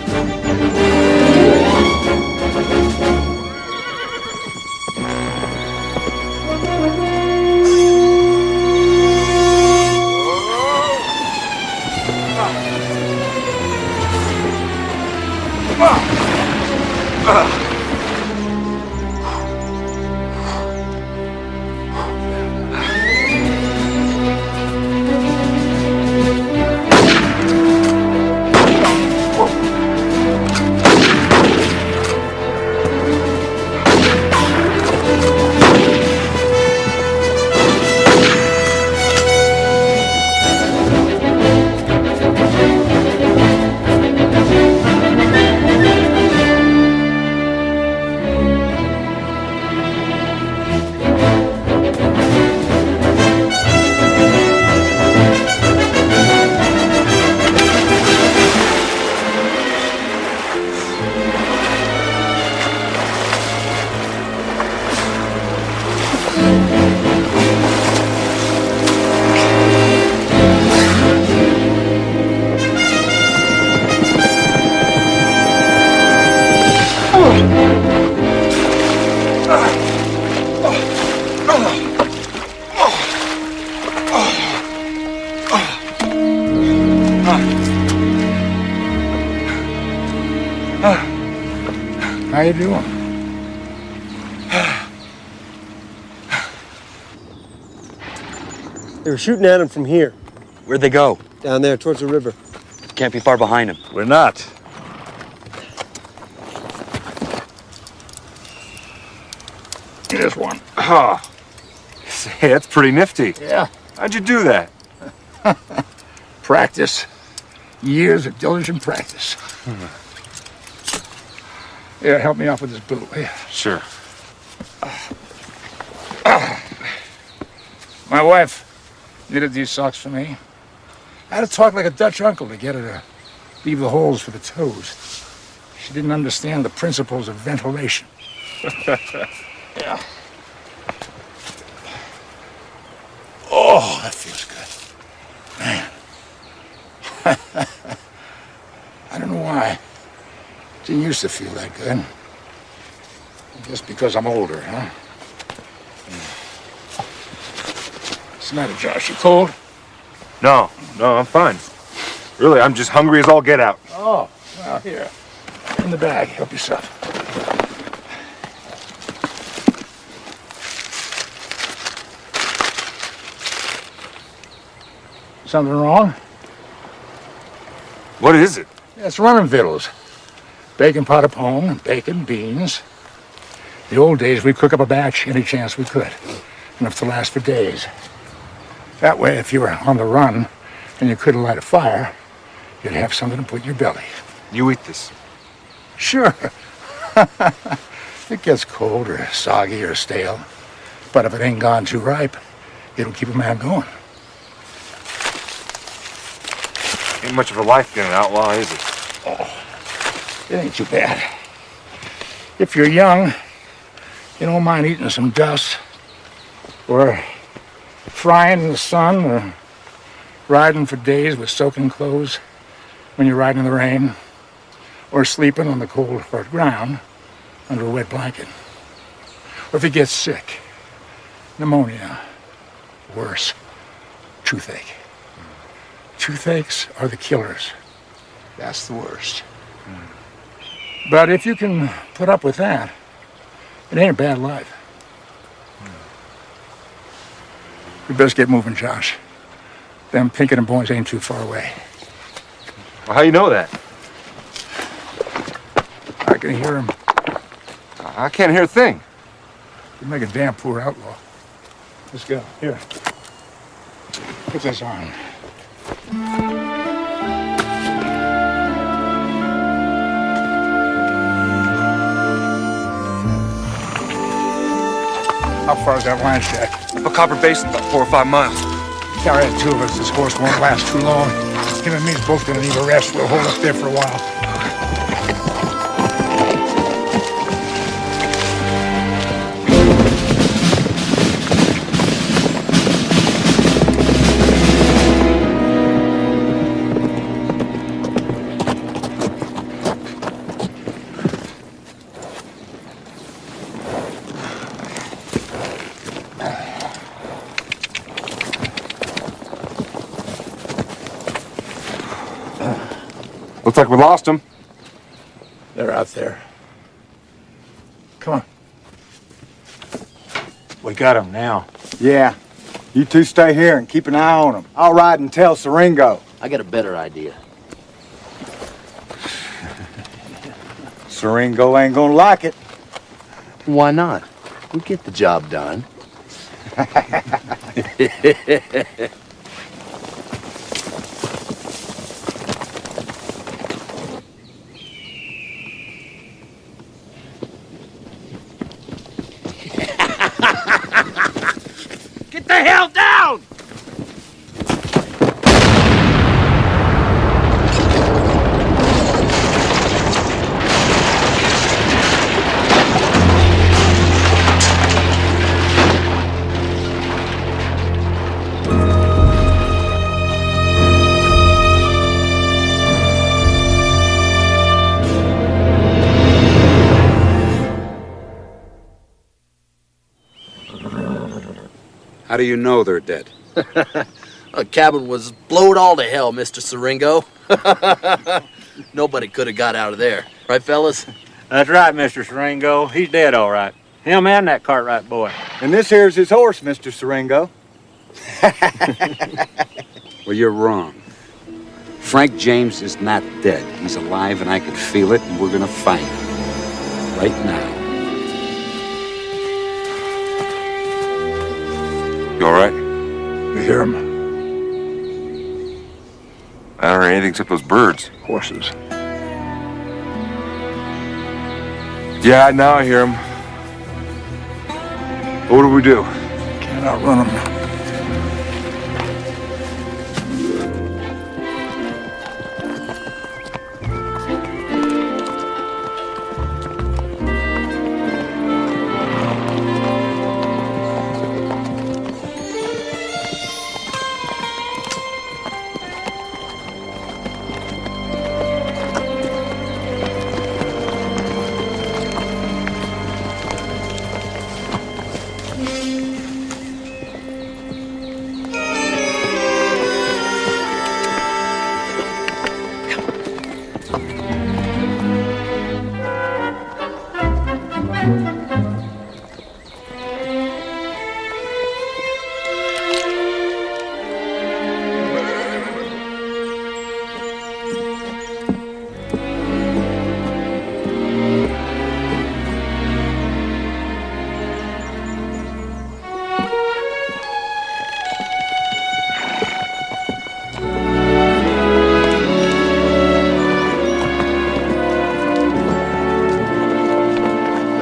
How you doing? They were shooting at him from here. Where'd they go? Down there, towards the river. Can't be far behind him. We're not. Here's one. Oh. Hey, that's pretty nifty. Yeah. How'd you do that? Practice. Years of diligent practice. Here, help me off with this boot, will you? Sure. My wife knitted these socks for me. I had to talk like a Dutch uncle to get her to leave the holes for the toes. She didn't understand the principles of ventilation. Yeah. Oh, that feels good. Man. I don't know why. Didn't used to feel that good. Just because I'm older, huh? What's the matter, Josh? You cold? No, I'm fine. Really, I'm just hungry as all get out. Oh, well, here. In the bag. Help yourself. Something wrong? What is it? Yeah, it's running victuals. Bacon pot of pone, bacon, beans. The old days, we'd cook up a batch any chance we could. Enough to last for days. That way, if you were on the run and you couldn't light a fire, you'd have something to put in your belly. You eat this? Sure. It gets cold or soggy or stale. But if it ain't gone too ripe, it'll keep a man going. Ain't much of a life being an outlaw, is it? Oh, it ain't too bad. If you're young, you don't mind eating some dust, or frying in the sun, or riding for days with soaking clothes when you're riding in the rain, or sleeping on the cold, hard ground under a wet blanket. Or if you get sick, pneumonia, worse, toothache. Toothaches are the killers. That's the worst. But if you can put up with that, it ain't a bad life. We best get moving, Josh. Them Pinkerton boys ain't too far away. Well, how you know that? I can hear them. I can't hear a thing. You make a damn poor outlaw. Let's go. Here. Put this on. How far is that line shack? Up a copper basin, about 4 or 5 miles. Carry that two of us. This horse won't last too long. Him and me's both gonna need a rest. We'll hold up there for a while. Looks like we lost them. They're out there. Come on. We got them now. Yeah. You two stay here and keep an eye on them. I'll ride and tell Siringo. I got a better idea. Siringo ain't gonna like it. Why not? We'll get the job done. Get the hell down! How do you know they're dead? The cabin was blowed all to hell, Mr. Siringo. Nobody could have got out of there. Right, fellas? That's right, Mr. Siringo. He's dead, all right. Him and that Cartwright boy. And this here's his horse, Mr. Siringo. Well, you're wrong. Frank James is not dead. He's alive, and I can feel it, and we're gonna find him. Right now. You all right? You hear him? I don't hear anything except those birds. Horses. Yeah, now I hear him. What do we do? Can't outrun him.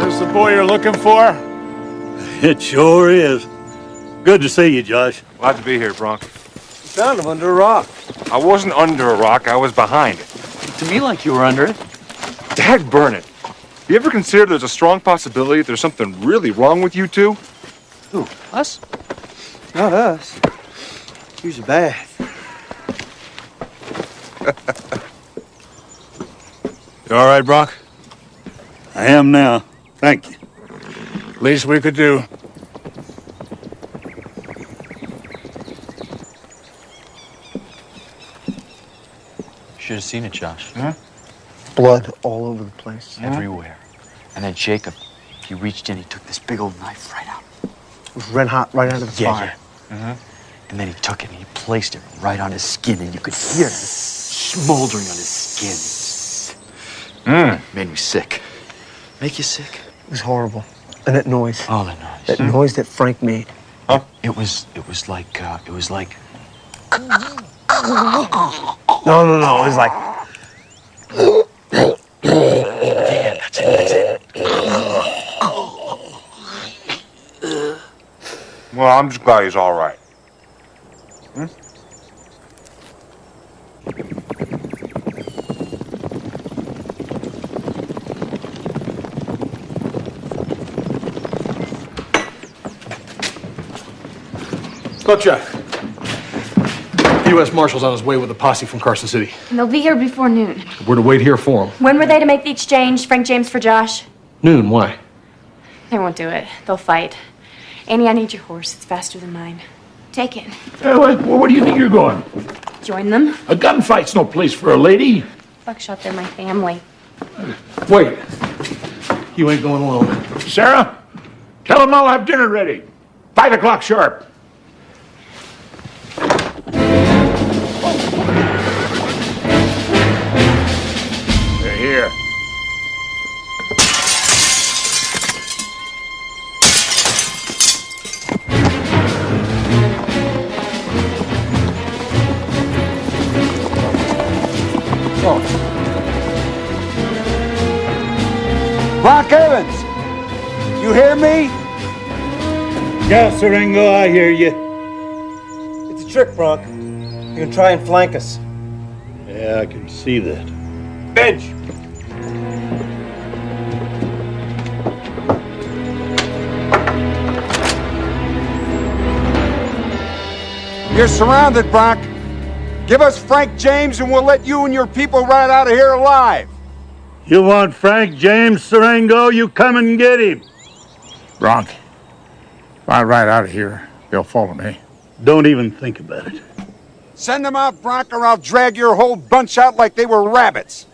This the boy you're looking for? It sure is. Good to see you, Josh. Glad to be here, Bronk. Found him under a rock. I wasn't under a rock, I was behind it. To me like you were under it. Dag burn it. You ever consider there's a strong possibility there's something really wrong with you two? Who? Us? Not us. Use a bath. You all right, Bronk? I am now. Thank you. Least we could do. Should have seen it, Josh. Huh? Blood all over the place. Everywhere. And then Jacob, he reached in, he took this big old knife right out. It was red hot right out of the fire. Yeah. And then he took it and he placed it right on his skin, and you could hear it smoldering on his skin. Made me sick. Make you sick? It was horrible. And that noise. Oh, that noise. That noise that Frank made. Huh? It was like. No. It was like. Yeah, that's it. Well, I'm just glad he's all right. Look, Jack. The U.S. Marshal's on his way with a posse from Carson City. And they'll be here before noon. We're to wait here for him. When were they to make the exchange, Frank James for Josh? Noon, why? They won't do it. They'll fight. Annie, I need your horse. It's faster than mine. Take it. Where do you think you're going? Join them. A gunfight's no place for a lady. Buckshot, they're my family. Wait. You ain't going alone. Sarah, tell them I'll have dinner ready. 5 o'clock sharp. They're here. Bronk Evans, you hear me? Yeah, Siringo, I hear you. It's a trick, Bronk. You're gonna try and flank us. Yeah, I can see that. Bench! You're surrounded, Bronk. Give us Frank James and we'll let you and your people ride out of here alive. You want Frank James, Siringo? You come and get him. Bronk, if I ride out of here, they'll follow me. Don't even think about it. Send them out, Bronk, or I'll drag your whole bunch out like they were rabbits.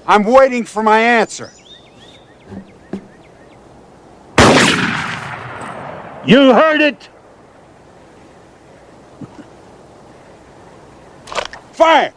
I'm waiting for my answer. You heard it! Fire!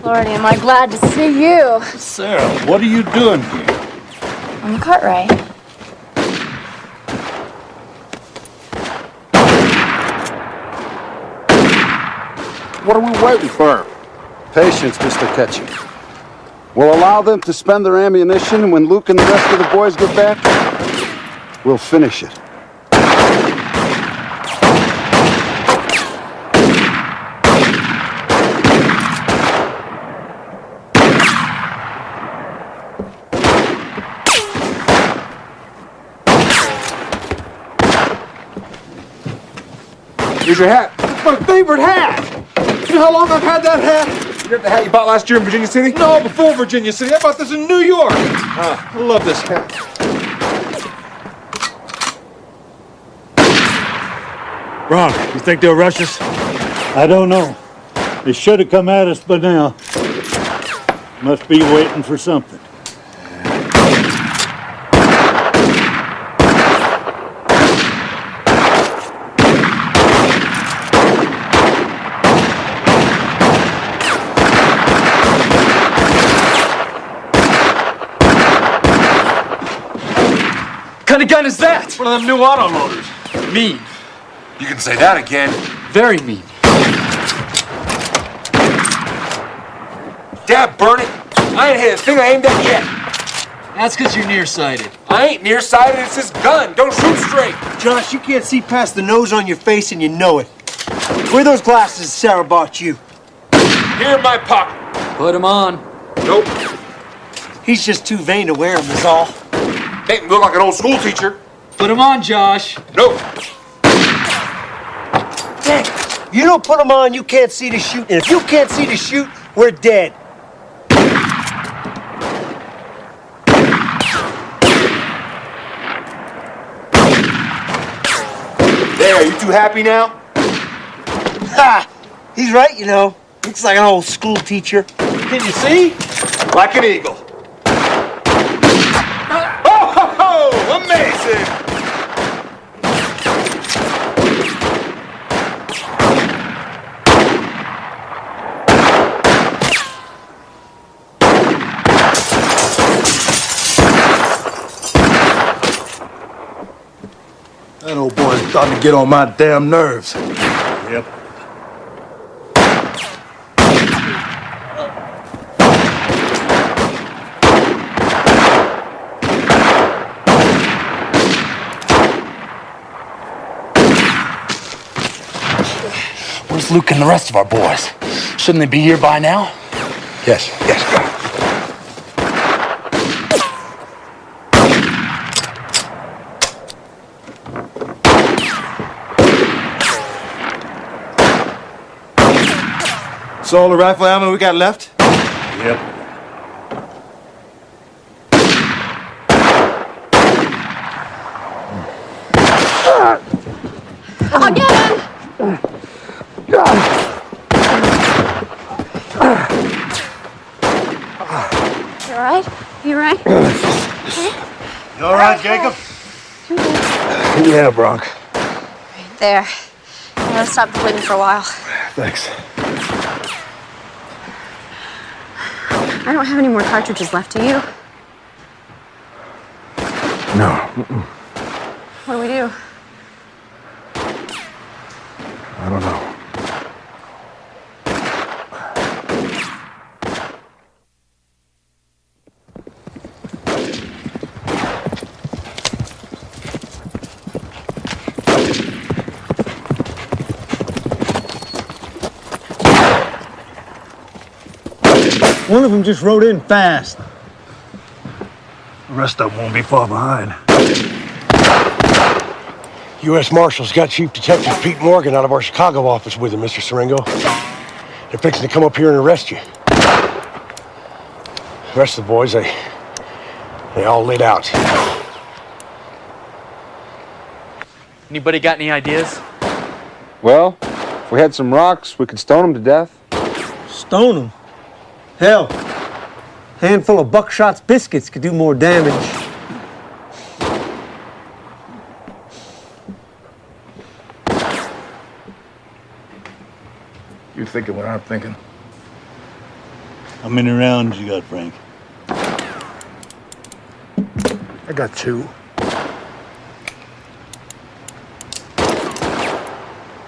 Lordy, am I glad to see you. Sarah, what are you doing here? On the Cartwright. What are we waiting for? Patience, Mr. Ketchum. We'll allow them to spend their ammunition, and when Luke and the rest of the boys get back, we'll finish it. Here's your hat. It's my favorite hat. You know how long I've had that hat? You got the hat you bought last year in Virginia City? No, before Virginia City. I bought this in New York. I love this hat. Bronk, you think they'll rush us? I don't know. They should have come at us by now. Must be waiting for something. What kind of gun is that? One of them new autoloaders. Mean. You can say that again. Very mean. Dad, burn it. I ain't hit a thing I aimed at yet. That's because you're nearsighted. I ain't nearsighted. It's this gun. Don't shoot straight. Josh, you can't see past the nose on your face and you know it. Where are those glasses Sarah bought you? Here in my pocket. Put them on. Nope. He's just too vain to wear them is all. Make me look like an old school teacher. Put them on, Josh. Nope. Dang, if you don't put them on, you can't see to shoot. And if you can't see to shoot, we're dead. There, you too happy now? Ha! He's right, you know. Looks like an old school teacher. Can you see? Like an eagle. Oh, ho, ho! Amazing! That old boy's starting to get on my damn nerves. Yep. Where's Luke and the rest of our boys? Shouldn't they be here by now? Yes, go. That's all the rifle ammo we got left? Yep. I'll get him! You alright? You alright? You all right, Jacob? Yeah, Bronk. There. I'm gonna stop the bleeding for a while. Thanks. I don't have any more cartridges left, do you? No. What do we do? I don't know. One of them just rode in fast. The rest of them won't be far behind. U.S. Marshals got Chief Detective Pete Morgan out of our Chicago office with him, Mr. Siringo. They're fixing to come up here and arrest you. The rest of the boys, they all lit out. Anybody got any ideas? Well, if we had some rocks, we could stone them to death. Stone them? Hell, handful of Buckshot's biscuits could do more damage. You thinking what I'm thinking? How many rounds you got, Frank? I got 2.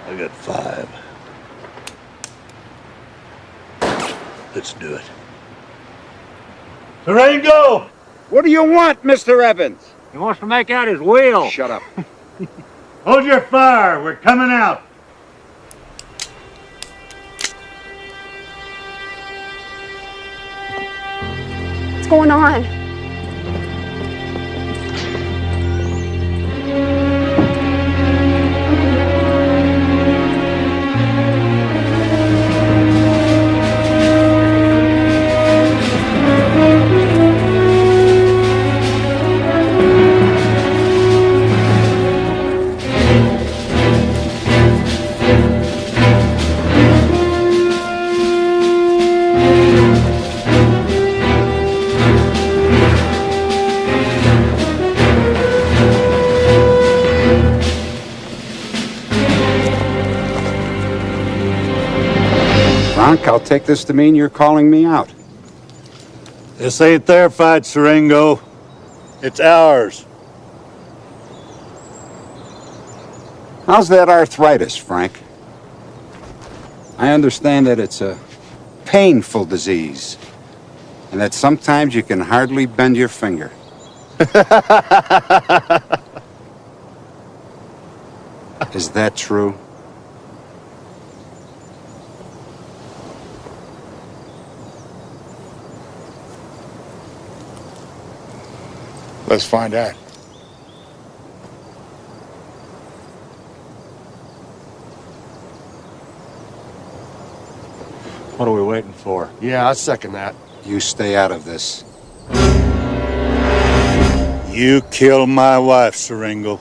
I got 5. Let's do it. Siringo! What do you want, Mr. Evans? He wants to make out his will. Shut up. Hold your fire. We're coming out. What's going on? I'll take this to mean you're calling me out. This ain't their fight, Siringo. It's ours. How's that arthritis, Frank? I understand that it's a painful disease, and that sometimes you can hardly bend your finger. Is that true? Let's find out. What are we waiting for? Yeah, I second that. You stay out of this. You killed my wife, Siringo.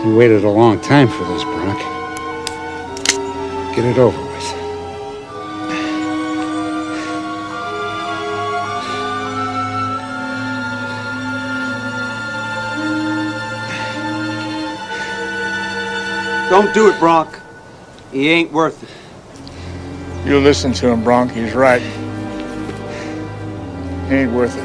You waited a long time for this, Bronk. Get it over with. Don't do it, Bronk. He ain't worth it. You listen to him, Bronk. He's right. He ain't worth it.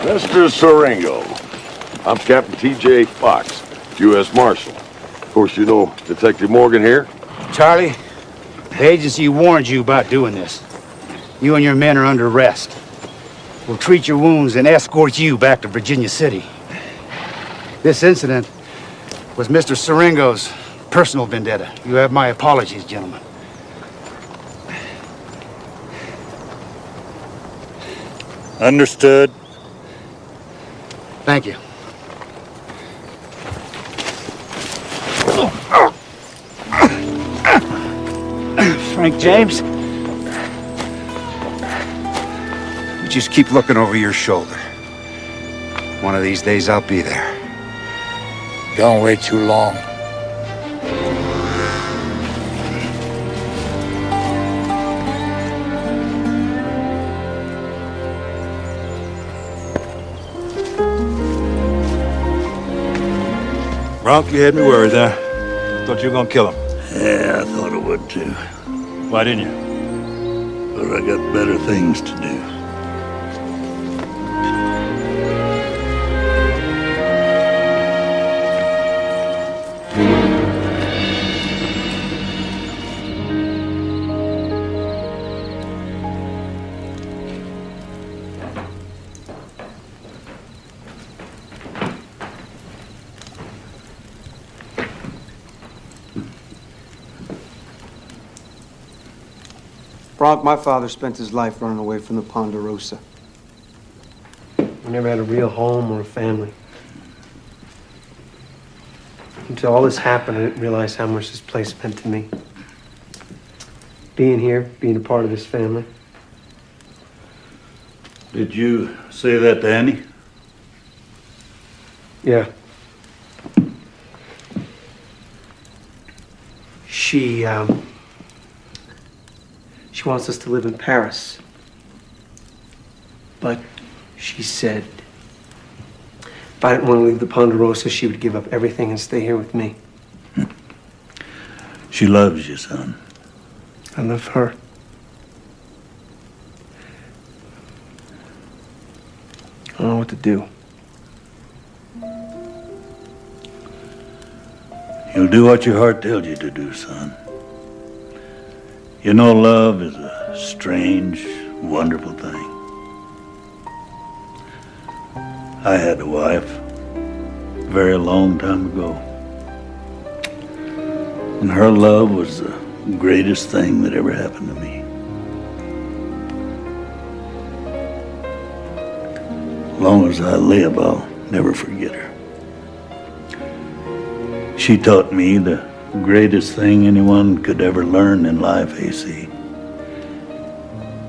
Mr. Siringo, I'm Captain T.J. Fox, U.S. Marshal. Of course, you know Detective Morgan here. Charlie, the agency warned you about doing this. You and your men are under arrest. We'll treat your wounds and escort you back to Virginia City. This incident was Mr. Siringo's personal vendetta. You have my apologies, gentlemen. Understood. Thank you. Frank James? You just keep looking over your shoulder. One of these days I'll be there. Don't wait too long. Bronk, you had me worried there. Thought you were gonna kill him. Yeah, I thought I would too. Why didn't you? But I got better things to do. Bronk, my father spent his life running away from the Ponderosa. We never had a real home or a family. Until all this happened, I didn't realize how much this place meant to me. Being here, being a part of this family. Did you say that to Annie? Yeah. She wants us to live in Paris. But she said if I didn't want to leave the Ponderosa, she would give up everything and stay here with me. She loves you, son. I love her. I don't know what to do. You'll do what your heart tells you to do, son. You know, love is a strange, wonderful thing. I had a wife a very long time ago. And her love was the greatest thing that ever happened to me. As long as I live, I'll never forget her. She taught me the greatest thing anyone could ever learn in life, AC.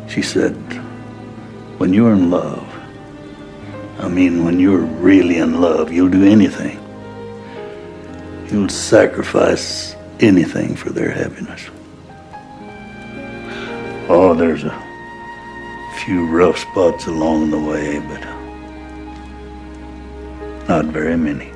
She said, when you're in love, I mean, when you're really in love, you'll do anything. You'll sacrifice anything for their happiness. Oh, there's a few rough spots along the way, but not very many.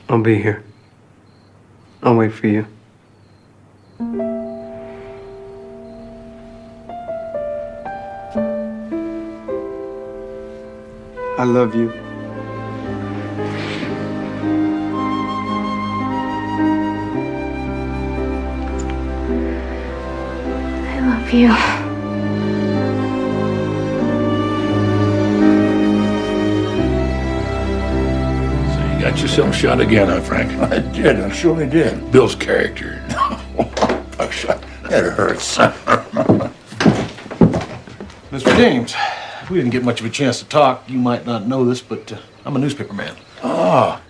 I'll be here. I'll wait for you. I love you. I love you. You got yourself shot again, huh, Frank? I did, I surely did. Bill's character. Buckshot. That hurts. Mr. James, we didn't get much of a chance to talk. You might not know this, but I'm a newspaper man. Ah,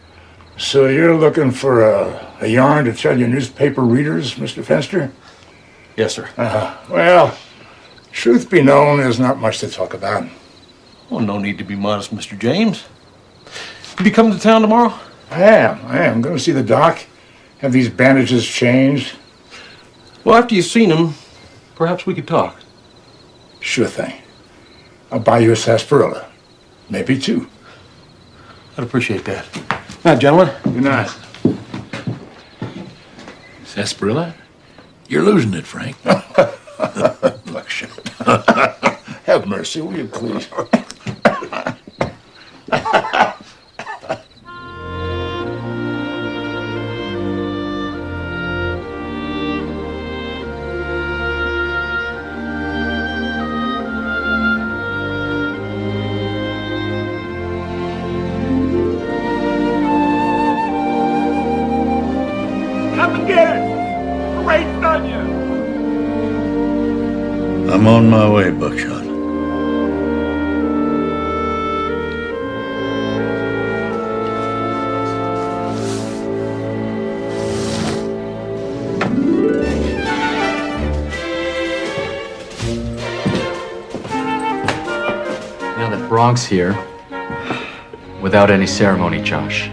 so you're looking for a yarn to tell your newspaper readers, Mr. Fenster? Yes, sir. Well, truth be known, there's not much to talk about. Well, no need to be modest, Mr. James. You be coming to town tomorrow? I am. Going to see the doc, have these bandages changed. Well, after you've seen him, perhaps we could talk. Sure thing. I'll buy you a sarsaparilla. Maybe two. I'd appreciate that. Good night, gentlemen. Good night. Sarsaparilla? You're losing it, Frank. Buckshot. Have mercy, will you please? I'm on my way, Buckshot. Now that Brock's here, without any ceremony, Josh,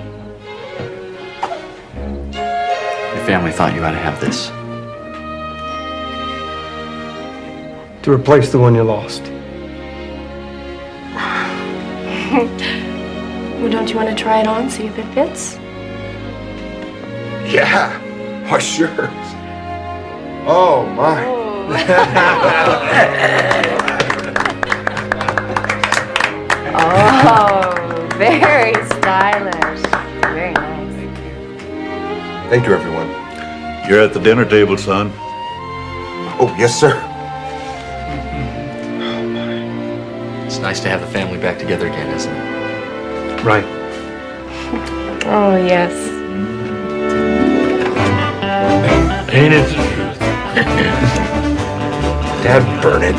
your family thought you ought to have this. To replace the one you lost. Well, don't you want to try it on, see if it fits? Yeah. Oh, sure. Oh, my. Oh, very stylish. Very nice. Thank you, everyone. You're at the dinner table, son. Oh, yes, sir. It's nice to have the family back together again, isn't it? Right. Oh, yes. Ain't it? Dad, burn it.